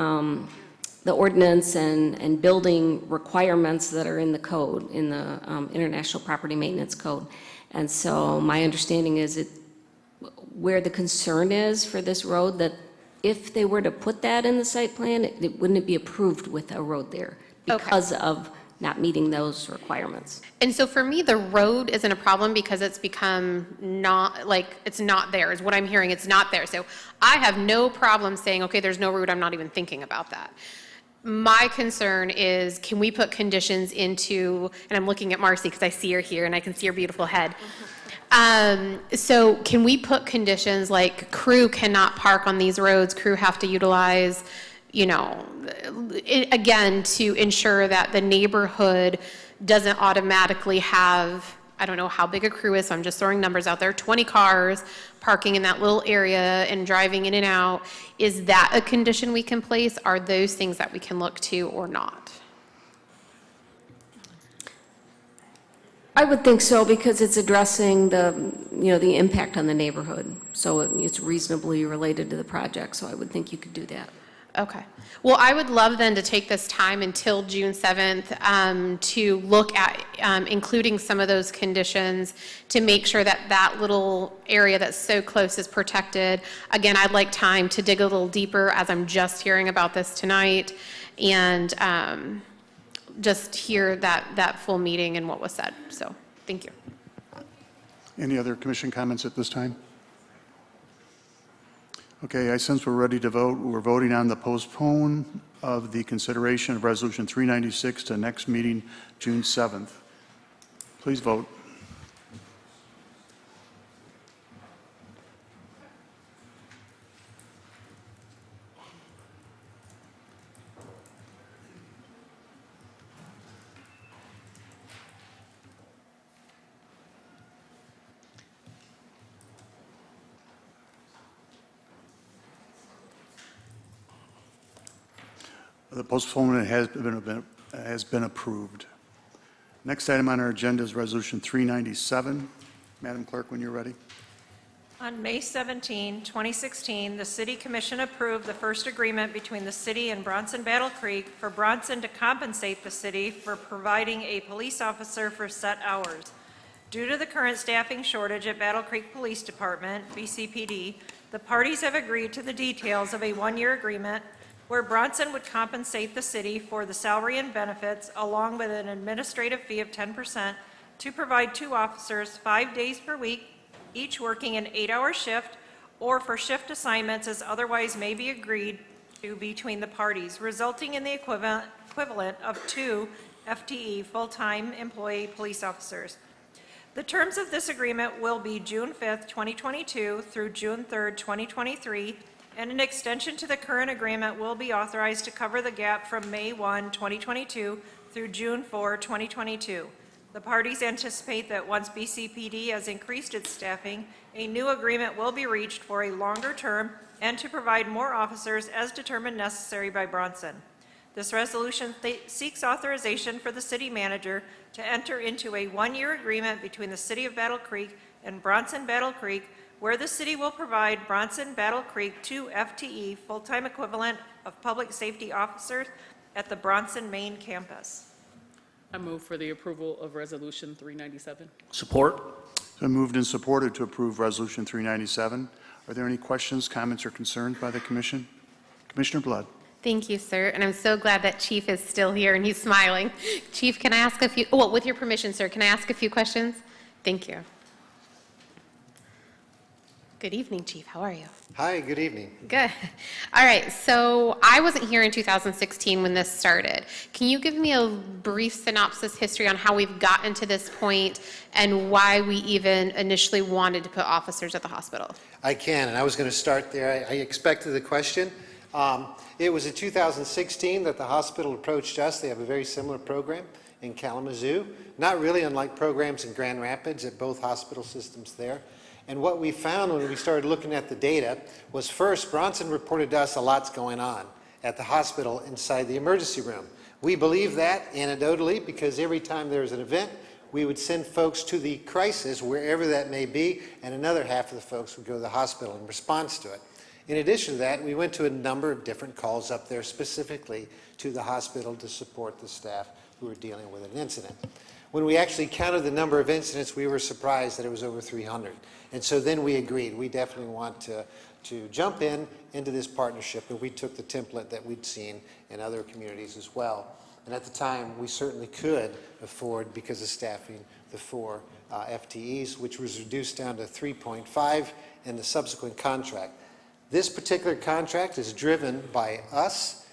ordinance and building requirements that are in the code, in the International Property Maintenance Code. And so my understanding is where the concern is for this road, that if they were to put that in the site plan, it wouldn't be approved with a road there because of not meeting those requirements. And so for me, the road isn't a problem because it's become it's not there is what I'm hearing. It's not there. So I have no problem saying, okay, there's no road. I'm not even thinking about that. My concern is, can we put conditions into, and I'm looking at Marcy because I see her here and I can see her beautiful head. So can we put conditions like crew cannot park on these roads, crew have to utilize, again, to ensure that the neighborhood doesn't automatically have, I don't know how big a crew is, so I'm just throwing numbers out there, 20 cars parking in that little area and driving in and out. Is that a condition we can place? Are those things that we can look to or not? I would think so, because it's addressing the impact on the neighborhood. So it's reasonably related to the project, so I would think you could do that. Okay. Well, I would love then to take this time until June 7th to look at including some of those conditions to make sure that that little area that's so close is protected. Again, I'd like time to dig a little deeper as I'm just hearing about this tonight and just hear that full meeting and what was said. So, thank you. Any other commission comments at this time? Okay, I sense we're ready to vote. We're voting on the postpone of the consideration of Resolution 396 to next meeting, June 7th. Please vote. The postponement has been approved. Next item on our agenda is Resolution 397. Madam Clerk, when you're ready. On May 17, 2016, the City Commission approved the first agreement between the city and Bronson Battle Creek for Bronson to compensate the city for providing a police officer for set hours. Due to the current staffing shortage at Battle Creek Police Department, BCPD, the parties have agreed to the details of a one-year agreement where Bronson would compensate the city for the salary and benefits along with an administrative fee of 10% to provide 2 officers 5 days per week, each working an 8-hour shift, or for shift assignments as otherwise may be agreed to between the parties, resulting in the equivalent of 2 FTE full-time employee police officers. The terms of this agreement will be June 5th, 2022 through June 3rd, 2023, and an extension to the current agreement will be authorized to cover the gap from May 1, 2022 through June 4, 2022. The parties anticipate that once BCPD has increased its staffing, a new agreement will be reached for a longer term and to provide more officers as determined necessary by Bronson. This resolution seeks authorization for the city manager to enter into a one-year agreement between the City of Battle Creek and Bronson Battle Creek, where the city will provide Bronson Battle Creek 2 FTE full-time equivalent of public safety officers at the Bronson main campus. I move for the approval of Resolution 397. Support? So moved and supported to approve Resolution 397. Are there any questions, comments, or concerns by the commission? Commissioner Blood. Thank you, sir, and I'm so glad that Chief is still here and he's smiling. Chief, can I ask a few, well, with your permission, sir, can I ask a few questions? Thank you. Good evening, Chief. How are you? Hi, good evening. Good. All right, so I wasn't here in 2016 when this started. Can you give me a brief synopsis history on how we've gotten to this point and why we even initially wanted to put officers at the hospital? I can, and I was going to start there. I expected the question. It was in 2016 that the hospital approached us. They have a very similar program in Kalamazoo, not really unlike programs in Grand Rapids at both hospital systems there. And what we found when we started looking at the data was, first, Bronson reported to us a lot's going on at the hospital inside the emergency room. We believe that anecdotally because every time there's an event, we would send folks to the crisis, wherever that may be, and another half of the folks would go to the hospital in response to it. In addition to that, we went to a number of different calls up there specifically to the hospital to support the staff who were dealing with an incident. When we actually counted the number of incidents, we were surprised that it was over 300. And so then we agreed, we definitely want to jump into this partnership, and we took the template that we'd seen in other communities as well. And at the time, we certainly could afford, because of staffing, the 4 FTEs, which was reduced down to 3.5 in the subsequent contract. This particular contract is driven by us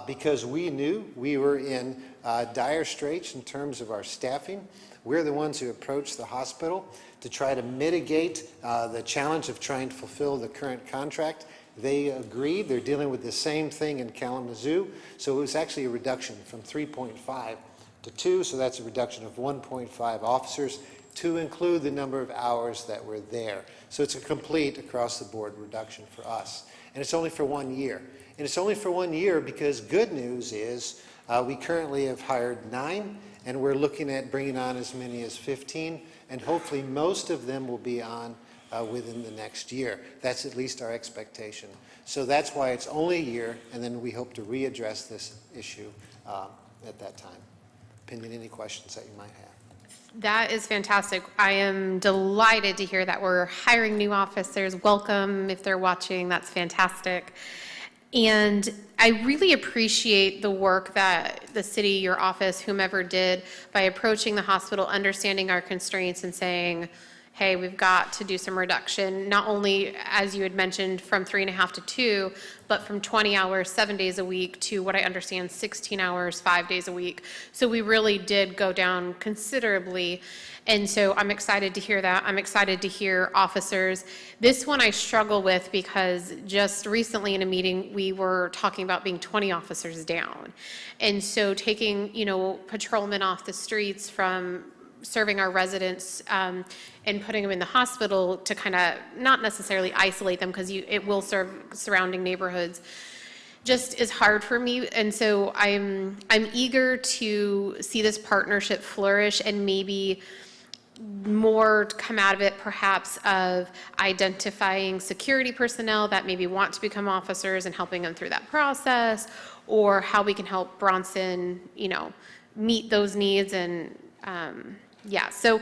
because we knew we were in dire straits in terms of our staffing. We're the ones who approached the hospital to try to mitigate the challenge of trying to fulfill the current contract. They agreed. They're dealing with the same thing in Kalamazoo. So it was actually a reduction from 3.5 to 2. So that's a reduction of 1.5 officers to include the number of hours that were there. So it's a complete across-the-board reduction for us. And it's only for 1 year. And it's only for 1 year because good news is we currently have hired 9, and we're looking at bringing on as many as 15, and hopefully most of them will be on within the next year. That's at least our expectation. So that's why it's only a year, and then we hope to readdress this issue at that time, pending any questions that you might have. That is fantastic. I am delighted to hear that we're hiring new officers. Welcome if they're watching. That's fantastic. And I really appreciate the work that the city, your office, whomever did by approaching the hospital, understanding our constraints and saying, hey, we've got to do some reduction, not only, as you had mentioned, from 3.5 to 2, but from 20 hours, 7 days a week to what I understand, 16 hours, 5 days a week. So we really did go down considerably. And so I'm excited to hear that. I'm excited to hear officers. This one I struggle with because just recently in a meeting, we were talking about being 20 officers down. And so taking, patrolmen off the streets from serving our residents and putting them in the hospital to kind of not necessarily isolate them because it will serve surrounding neighborhoods just is hard for me. And so I'm eager to see this partnership flourish and maybe more come out of it, perhaps of identifying security personnel that maybe want to become officers and helping them through that process, or how we can help Bronson, meet those needs. And so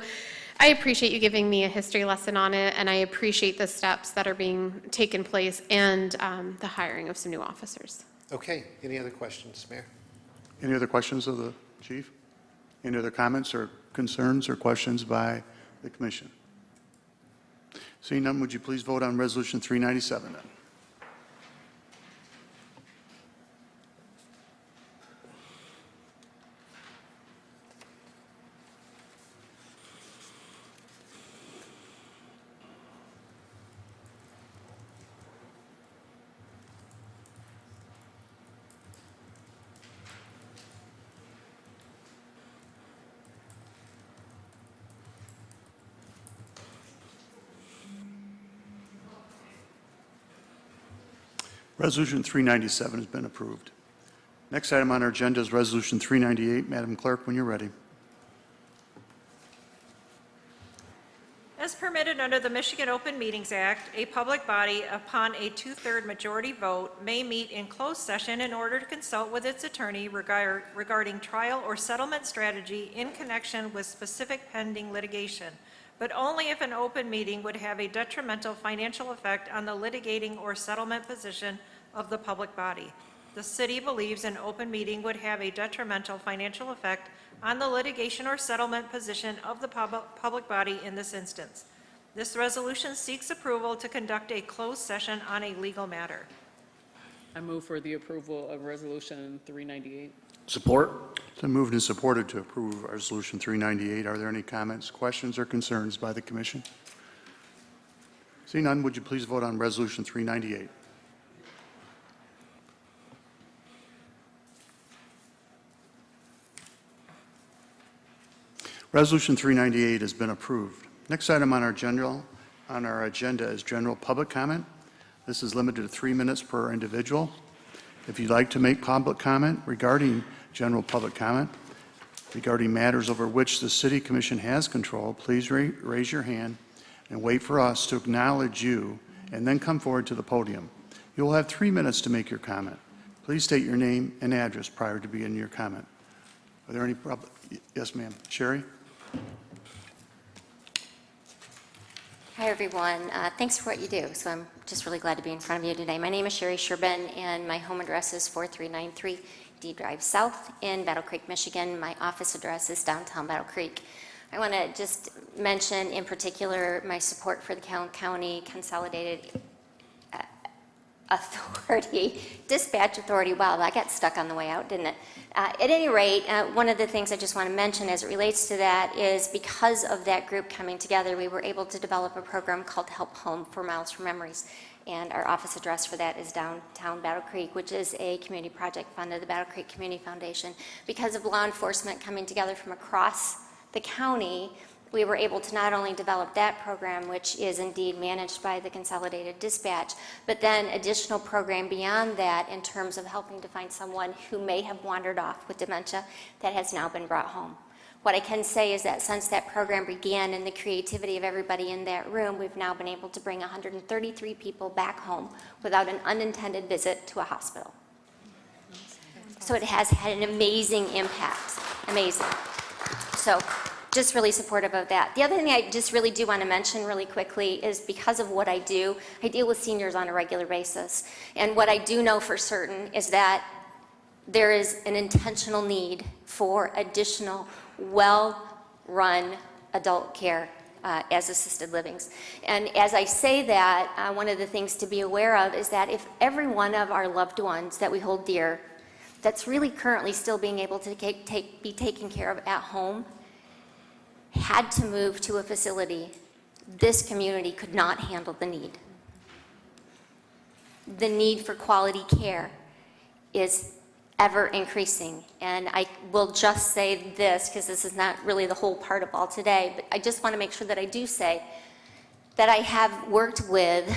I appreciate you giving me a history lesson on it, and I appreciate the steps that are being taken place and the hiring of some new officers. Okay, any other questions, Mayor? Any other questions of the chief? Any other comments or concerns or questions by the commission? Seeing none, would you please vote on Resolution 397 then? Resolution 397 has been approved. Next item on our agenda is Resolution 398. Madam Clerk, when you're ready. As permitted under the Michigan Open Meetings Act, a public body, upon a two-third majority vote, may meet in closed session in order to consult with its attorney regarding trial or settlement strategy in connection with specific pending litigation, but only if an open meeting would have a detrimental financial effect on the litigating or settlement position of the public body. The city believes an open meeting would have a detrimental financial effect on the litigation or settlement position of the public body in this instance. This resolution seeks approval to conduct a closed session on a legal matter. I move for the approval of Resolution 398. Support? It's been moved and supported to approve Resolution 398. Are there any comments, questions, or concerns by the commission? Seeing none, would you please vote on Resolution 398? Resolution 398 has been approved. Next item on our agenda is general public comment. This is limited to 3 minutes per individual. If you'd like to make public comment regarding general public comment, regarding matters over which the City Commission has control, please raise your hand and wait for us to acknowledge you and then come forward to the podium. You will have 3 minutes to make your comment. Please state your name and address prior to beginning your comment. Are there any Yes, ma'am. Sherry? Hi, everyone. Thanks for what you do. So I'm just really glad to be in front of you today. My name is Sherry Sherbin, and my home address is 4393 D Drive South in Battle Creek, Michigan. My office address is downtown Battle Creek. I want to just mention in particular my support for the Calhoun County Consolidated Authority, Dispatch Authority. Wow, that got stuck on the way out, didn't it? At any rate, one of the things I just want to mention as it relates to that is because of that group coming together, we were able to develop a program called Help Home for Miles for Memories. And our office address for that is downtown Battle Creek, which is a community project fund of the Battle Creek Community Foundation. Because of law enforcement coming together from across the county, we were able to not only develop that program, which is indeed managed by the Consolidated Dispatch, but then additional program beyond that in terms of helping to find someone who may have wandered off with dementia that has now been brought home. What I can say is that since that program began and the creativity of everybody in that room, we've now been able to bring 133 people back home without an unintended visit to a hospital. So it has had an amazing impact, amazing. So just really supportive of that. The other thing I just really do want to mention really quickly is because of what I do, I deal with seniors on a regular basis. And what I do know for certain is that there is an intentional need for additional well-run adult care as assisted livings. And as I say that, one of the things to be aware of is that if every one of our loved ones that we hold dear that's really currently still being able to be taken care of at home had to move to a facility, this community could not handle the need. The need for quality care is ever increasing. And I will just say this, because this is not really the whole part of all today, but I just want to make sure that I do say that I have worked with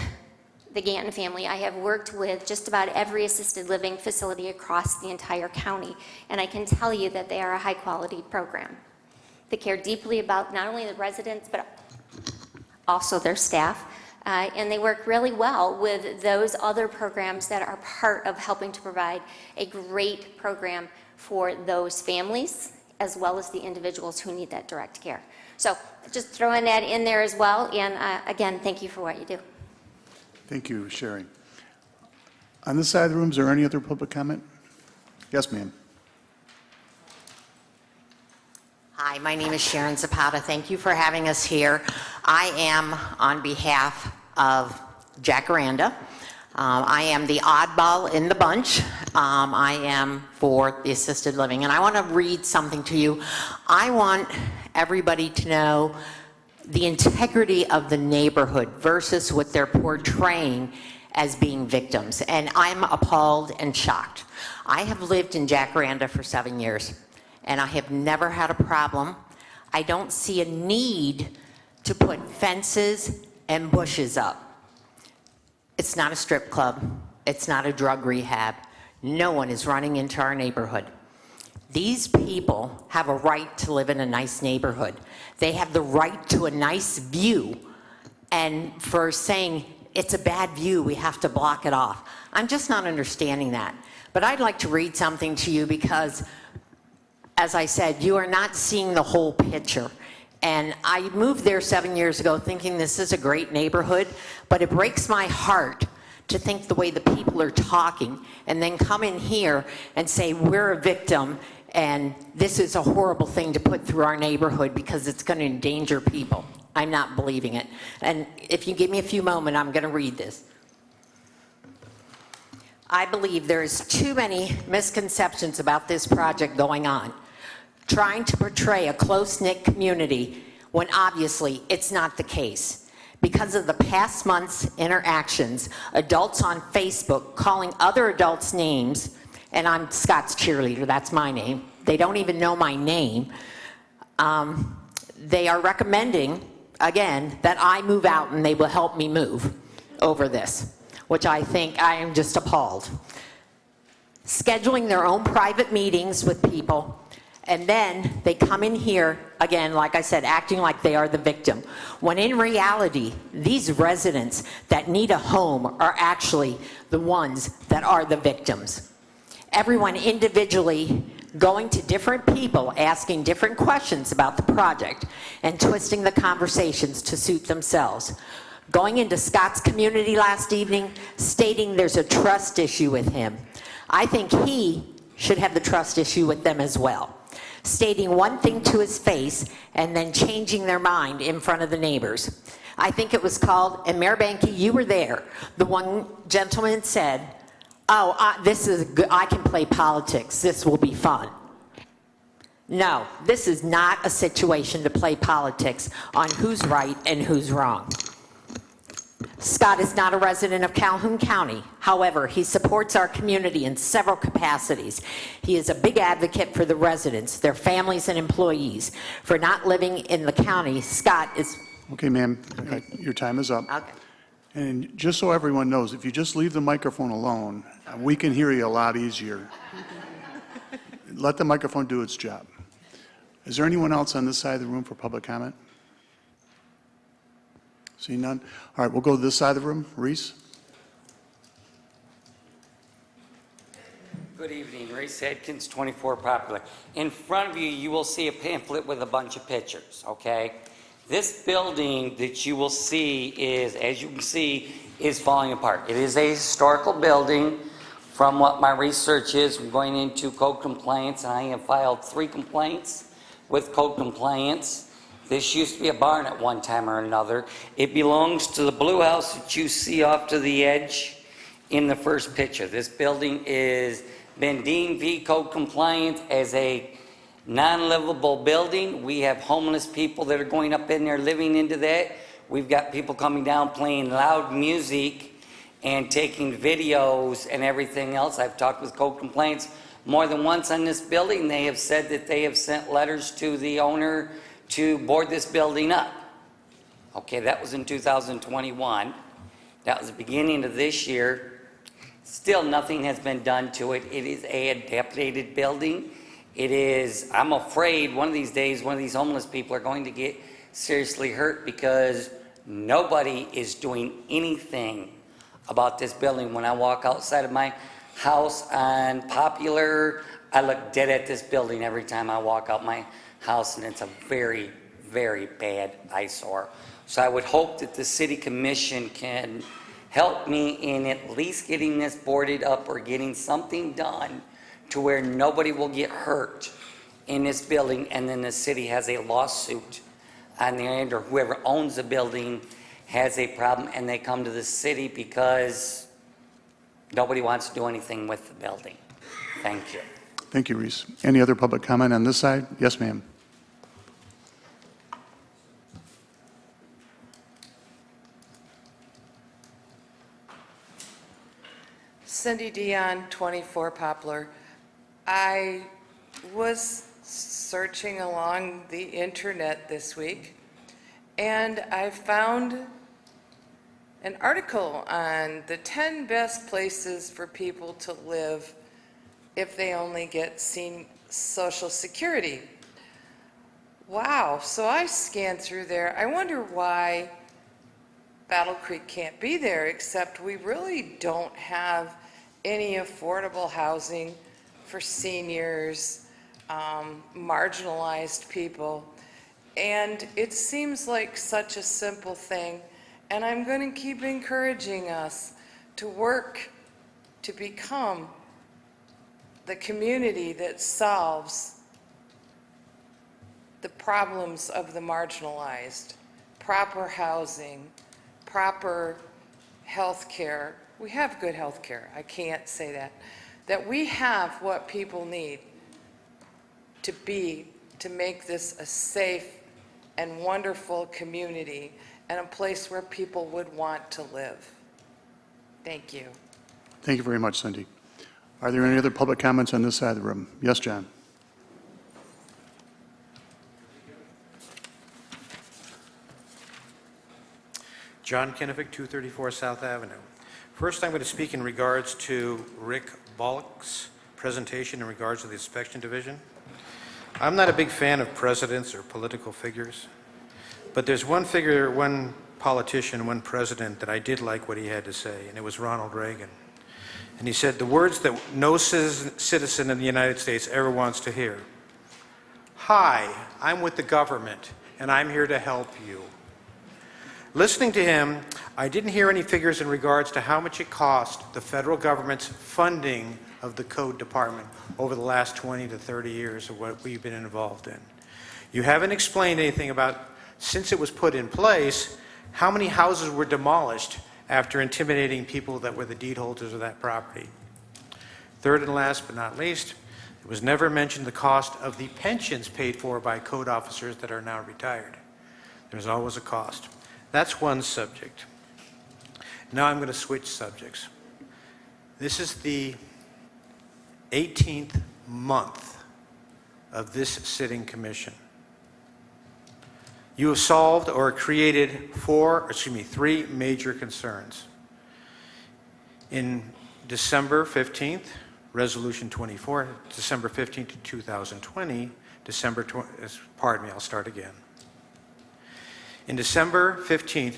the Ganton family. I have worked with just about every assisted living facility across the entire county, and I can tell you that they are a high-quality program. They care deeply about not only the residents, but also their staff, and they work really well with those other programs that are part of helping to provide a great program for those families, as well as the individuals who need that direct care. So just throwing that in there as well, and again, thank you for what you do. Thank you, Sherry. On this side of the room, is there any other public comment? Yes, ma'am. Hi, my name is Sharon Zapata. Thank you for having us here. I am on behalf of Jacaranda. I am the oddball in the bunch. I am for the assisted living. And I want to read something to you. I want everybody to know the integrity of the neighborhood versus what they're portraying as being victims. And I'm appalled and shocked. I have lived in Jacaranda for 7 years, and I have never had a problem. I don't see a need to put fences and bushes up. It's not a strip club. It's not a drug rehab. No one is running into our neighborhood. These people have a right to live in a nice neighborhood. They have the right to a nice view. And for saying it's a bad view, we have to block it off. I'm just not understanding that. But I'd like to read something to you because, as I said, you are not seeing the whole picture. And I moved there 7 years ago thinking this is a great neighborhood, but it breaks my heart to think the way the people are talking and then come in here and say we're a victim and this is a horrible thing to put through our neighborhood because it's going to endanger people. I'm not believing it. And if you give me a few moments, I'm going to read this. I believe there is too many misconceptions about this project going on, trying to portray a close-knit community when obviously it's not the case. Because of the past month's interactions, adults on Facebook calling other adults names, and I'm Scott's cheerleader, that's my name. They don't even know my name. They are recommending, again, that I move out and they will help me move over this, which I think I am just appalled. Scheduling their own private meetings with people, and then they come in here, again, like I said, acting like they are the victim. When in reality, these residents that need a home are actually the ones that are the victims. Everyone individually going to different people, asking different questions about the project, and twisting the conversations to suit themselves. Going into Scott's community last evening, stating there's a trust issue with him. I think he should have the trust issue with them as well. Stating one thing to his face and then changing their mind in front of the neighbors. I think it was called, and Mayor Banky, you were there, the one gentleman said, oh, this is good, I can play politics, this will be fun. No, this is not a situation to play politics on who's right and who's wrong. Scott is not a resident of Calhoun County. However, he supports our community in several capacities. He is a big advocate for the residents, their families and employees. For not living in the county, Scott is... Okay, ma'am, your time is up. Okay. And just so everyone knows, if you just leave the microphone alone, we can hear you a lot easier. Let the microphone do its job. Is there anyone else on this side of the room for public comment? See none? All right, we'll go to this side of the room. Reese? Good evening. Reese Adkins, 24 Popular. In front of you, you will see a pamphlet with a bunch of pictures, okay? This building that you will see is, as you can see, is falling apart. It is a historical building. From what my research is, I'm going into code compliance, and I have filed 3 complaints with code compliance. This used to be a barn at one time or another. It belongs to the blue house that you see off to the edge in the first picture. This building is been deemed V code compliant as a non-livable building. We have homeless people that are going up in there living into that. We've got people coming down playing loud music and taking videos and everything else. I've talked with code complaints more than once on this building. They have said that they have sent letters to the owner to board this building up. Okay, that was in 2021. That was the beginning of this year. Still nothing has been done to it. It is a dilapidated building. It is, I'm afraid one of these days, one of these homeless people are going to get seriously hurt because nobody is doing anything about this building. When I walk outside of my house on Popular, I look dead at this building every time I walk out my house, and it's a very, very bad eyesore. So I would hope that the city commission can help me in at least getting this boarded up or getting something done to where nobody will get hurt in this building, and then the city has a lawsuit on their end, or whoever owns the building has a problem and they come to the city because nobody wants to do anything with the building. Thank you. Thank you, Reese. Any other public comment on this side? Yes, ma'am. Cindy Dion, 24 Poplar. I was searching along the internet this week, and I found an article on the 10 best places for people to live if they only get Social Security. Wow, so I scanned through there. I wonder why Battle Creek can't be there, except we really don't have any affordable housing for seniors, marginalized people. And it seems like such a simple thing, and I'm going to keep encouraging us to work to become the community that solves the problems of the marginalized. Proper housing, proper health care. We have good health care, I can't say that. That we have what people need to make this a safe and wonderful community and a place where people would want to live. Thank you. Thank you very much, Cindy. Are there any other public comments on this side of the room? Yes, John. John Kinnifick, 234 South Avenue. First, I'm going to speak in regards to Rick Bullock's presentation in regards to the inspection division. I'm not a big fan of presidents or political figures, but there's one figure, one politician, one president that I did like what he had to say, and it was Ronald Reagan. And he said the words that no citizen in the United States ever wants to hear. Hi, I'm with the government, and I'm here to help you. Listening to him, I didn't hear any figures in regards to how much it cost the federal government's funding of the code department over the last 20 to 30 years of what we've been involved in. You haven't explained anything about, since it was put in place, how many houses were demolished after intimidating people that were the deed holders of that property. Third and last but not least, it was never mentioned the cost of the pensions paid for by code officers that are now retired. There's always a cost. That's one subject. Now I'm going to switch subjects. This is the 18th month of this sitting commission. You have solved or created three major concerns. In December 15th, Resolution 24, December 15th, 2020, I'll start again. In December 15th,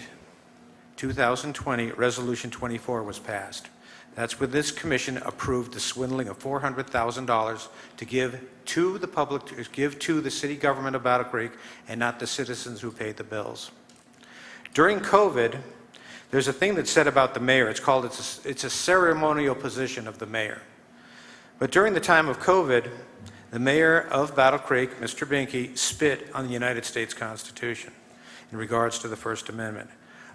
2020, Resolution 24 was passed. That's when this commission approved the swindling of $400,000 to give to the public, to give to the city government of Battle Creek and not the citizens who paid the bills. During COVID, there's a thing that's said about the mayor. It's a ceremonial position of the mayor. But during the time of COVID, the mayor of Battle Creek, Mr. Binky, spit on the United States Constitution in regards to the First Amendment.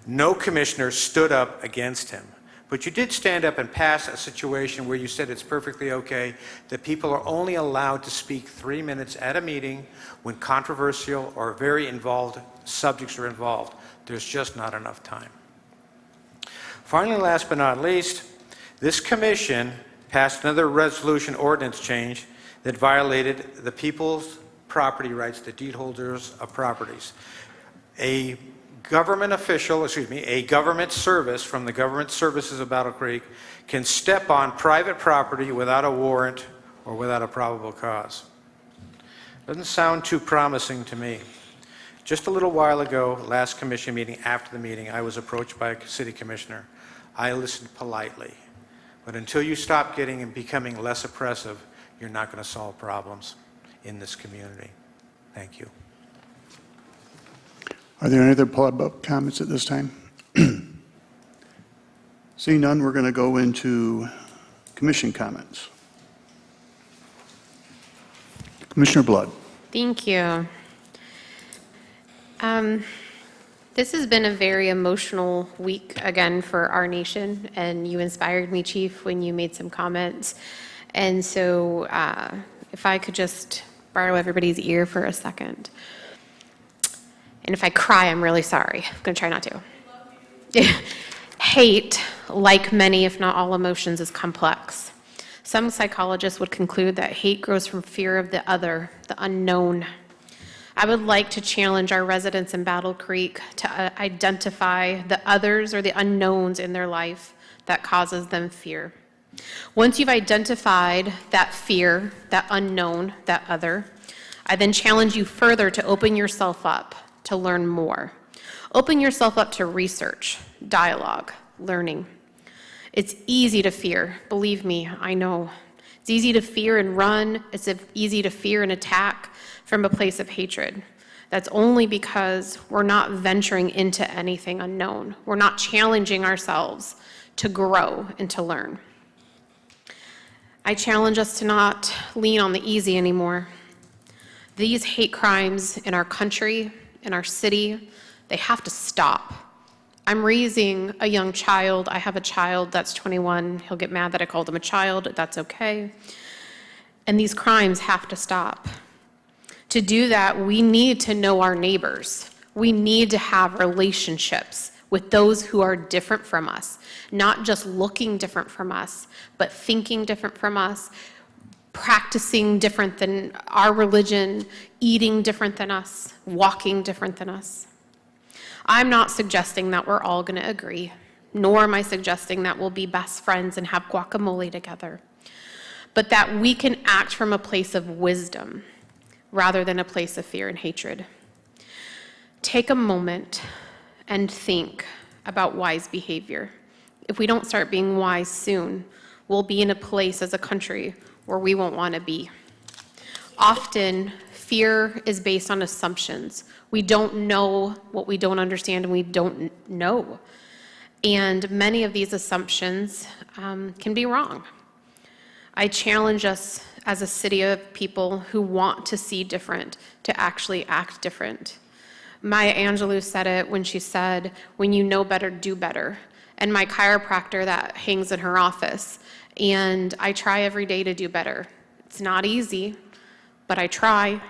No commissioner stood up against him. But you did stand up and pass a situation where you said it's perfectly okay that people are only allowed to speak 3 minutes at a meeting when controversial or very involved subjects are involved. There's just not enough time. Finally, last but not least, this commission passed another resolution ordinance change that violated the people's property rights, the deed holders of properties. A government service from the government services of Battle Creek can step on private property without a warrant or without a probable cause. Doesn't sound too promising to me. Just a little while ago, last commission meeting, after the meeting, I was approached by a city commissioner. I listened politely. But until you stop getting and becoming less oppressive, you're not going to solve problems in this community. Thank you. Are there any other public comments at this time? Seeing none, we're going to go into commission comments. Commissioner Blood. Thank you. This has been a very emotional week again for our nation, and you inspired me, Chief, when you made some comments. And so if I could just borrow everybody's ear for a second. And if I cry, I'm really sorry. I'm going to try not to. Hate, like many, if not all emotions, is complex. Some psychologists would conclude that hate grows from fear of the other, the unknown. I would like to challenge our residents in Battle Creek to identify the others or the unknowns in their life that causes them fear. Once you've identified that fear, that unknown, that other, I then challenge you further to open yourself up to learn more. Open yourself up to research, dialogue, learning. It's easy to fear. Believe me, I know. It's easy to fear and run. It's easy to fear and attack from a place of hatred. That's only because we're not venturing into anything unknown. We're not challenging ourselves to grow and to learn. I challenge us to not lean on the easy anymore. These hate crimes in our country, in our city, they have to stop. I'm raising a young child. I have a child that's 21. He'll get mad that I called him a child. That's okay. And these crimes have to stop. To do that, we need to know our neighbors. We need to have relationships with those who are different from us, not just looking different from us, but thinking different from us, practicing different than our religion, eating different than us, walking different than us. I'm not suggesting that we're all going to agree, nor am I suggesting that we'll be best friends and have guacamole together, but that we can act from a place of wisdom rather than a place of fear and hatred. Take a moment and think about wise behavior. If we don't start being wise soon, we'll be in a place as a country where we won't want to be. Often, fear is based on assumptions. We don't know what we don't understand, and we don't know. And many of these assumptions can be wrong. I challenge us as a city of people who want to see different to actually act different. Maya Angelou said it when she said, "When you know better, do better." And my chiropractor that hangs in her office. And I try every day to do better. It's not easy, but I try.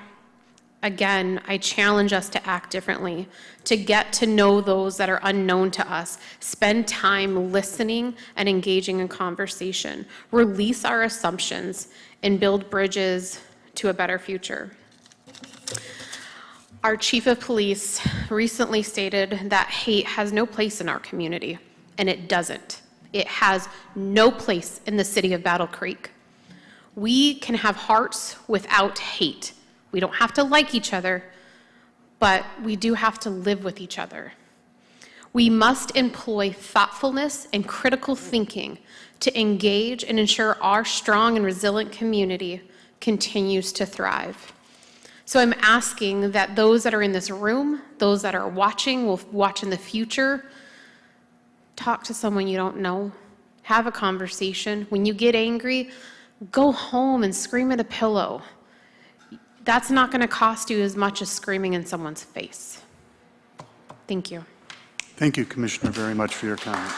Again, I challenge us to act differently, to get to know those that are unknown to us, spend time listening and engaging in conversation, release our assumptions, and build bridges to a better future. Our chief of police recently stated that hate has no place in our community, and it doesn't. It has no place in the city of Battle Creek. We can have hearts without hate. We don't have to like each other, but we do have to live with each other. We must employ thoughtfulness and critical thinking to engage and ensure our strong and resilient community continues to thrive. So I'm asking that those that are in this room, those that are watching, will watch in the future, talk to someone you don't know, have a conversation. When you get angry, go home and scream at a pillow. That's not going to cost you as much as screaming in someone's face. Thank you. Thank you, Commissioner, very much for your comment.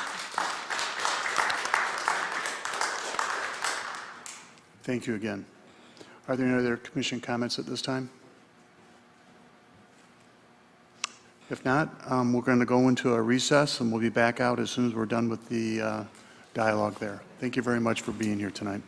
Thank you again. Are there any other commission comments at this time? If not, we're going to go into a recess, and we'll be back out as soon as we're done with the dialogue there. Thank you very much for being here tonight.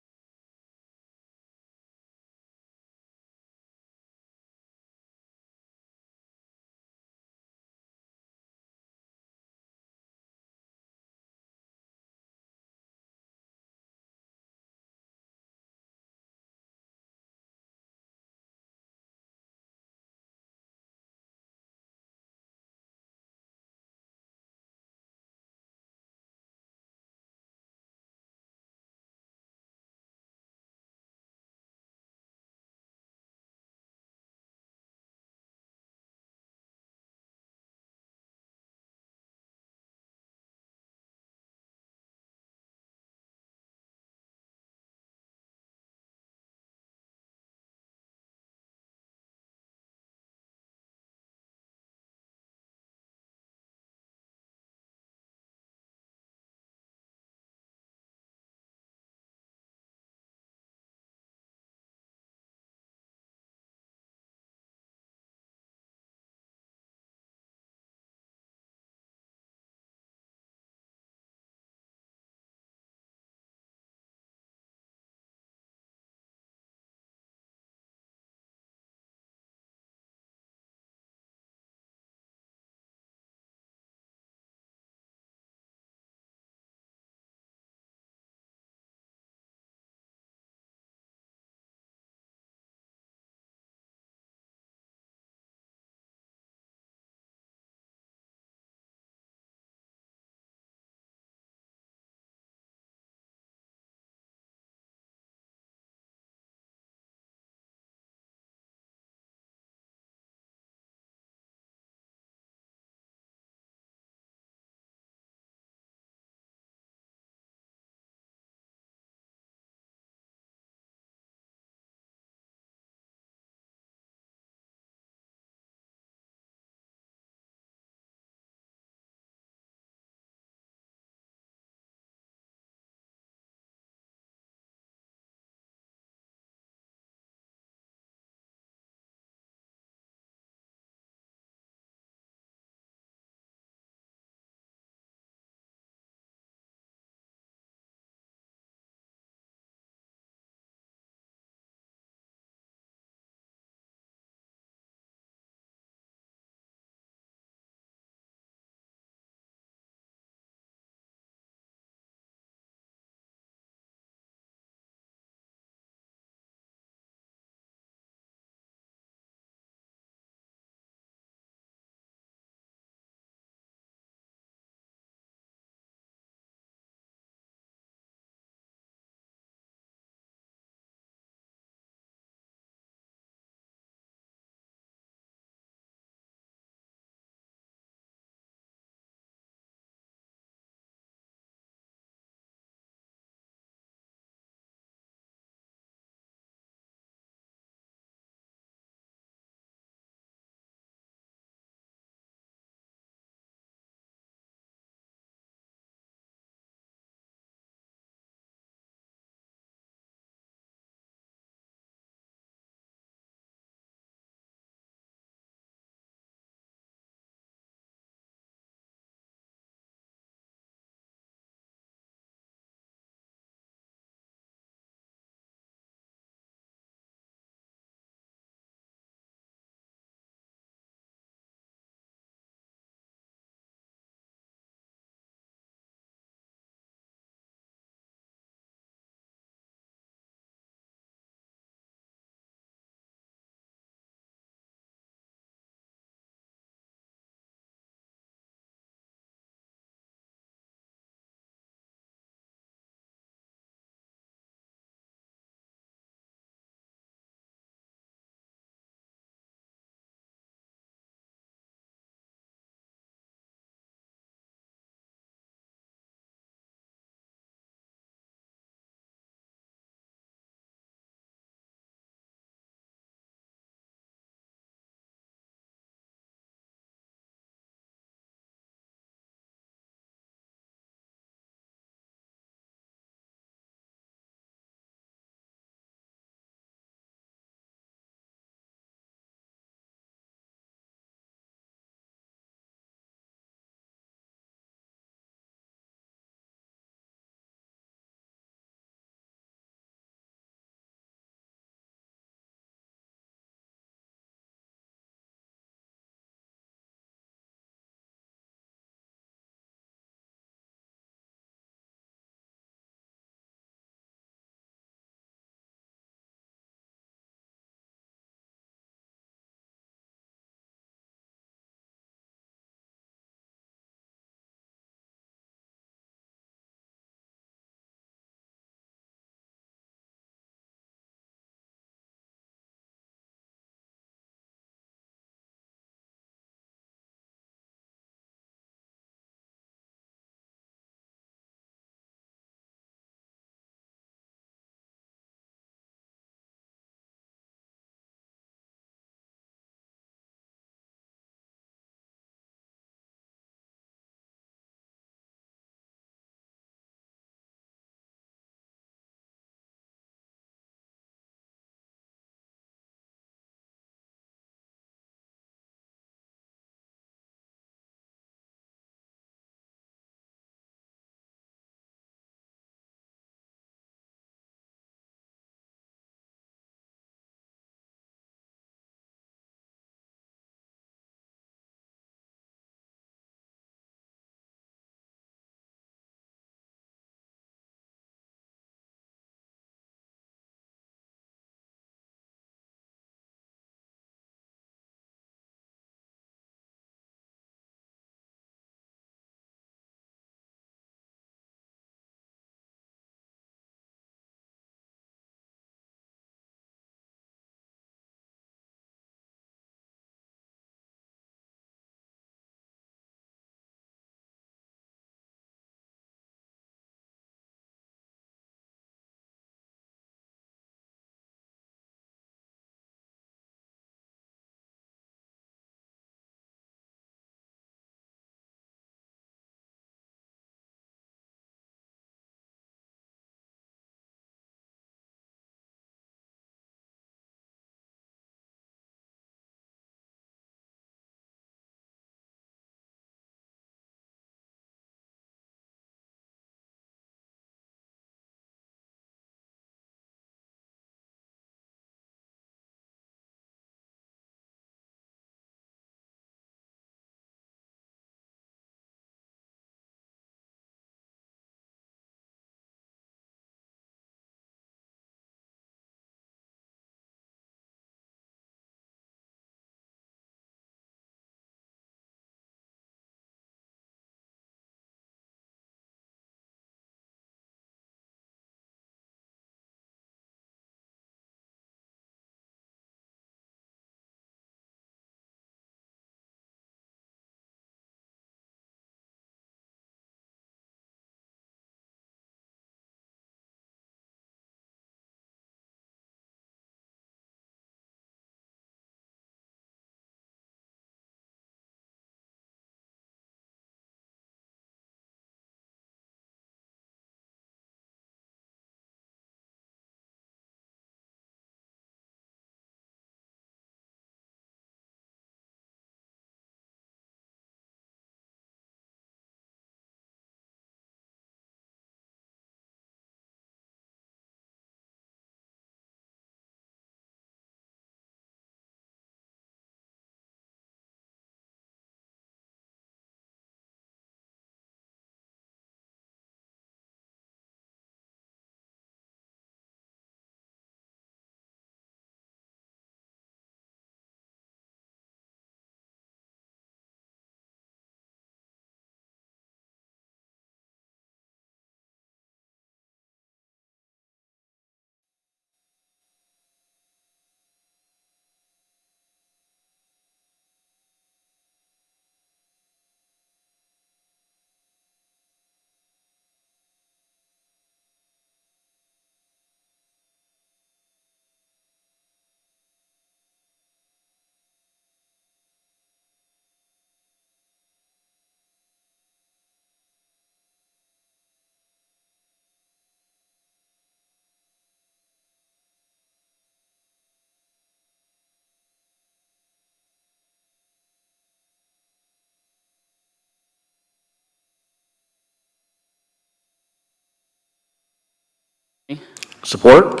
Support?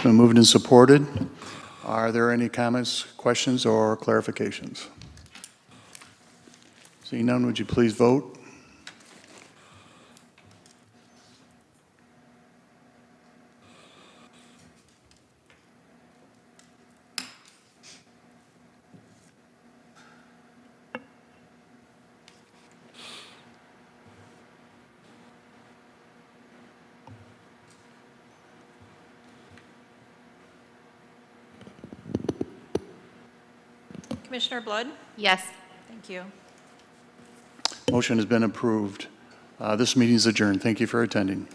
Been moved and supported. Are there any comments, questions, or clarifications? Seeing none, would you please vote? Commissioner Blood? Yes. Thank you. Motion has been approved. This meeting is adjourned. Thank you for attending.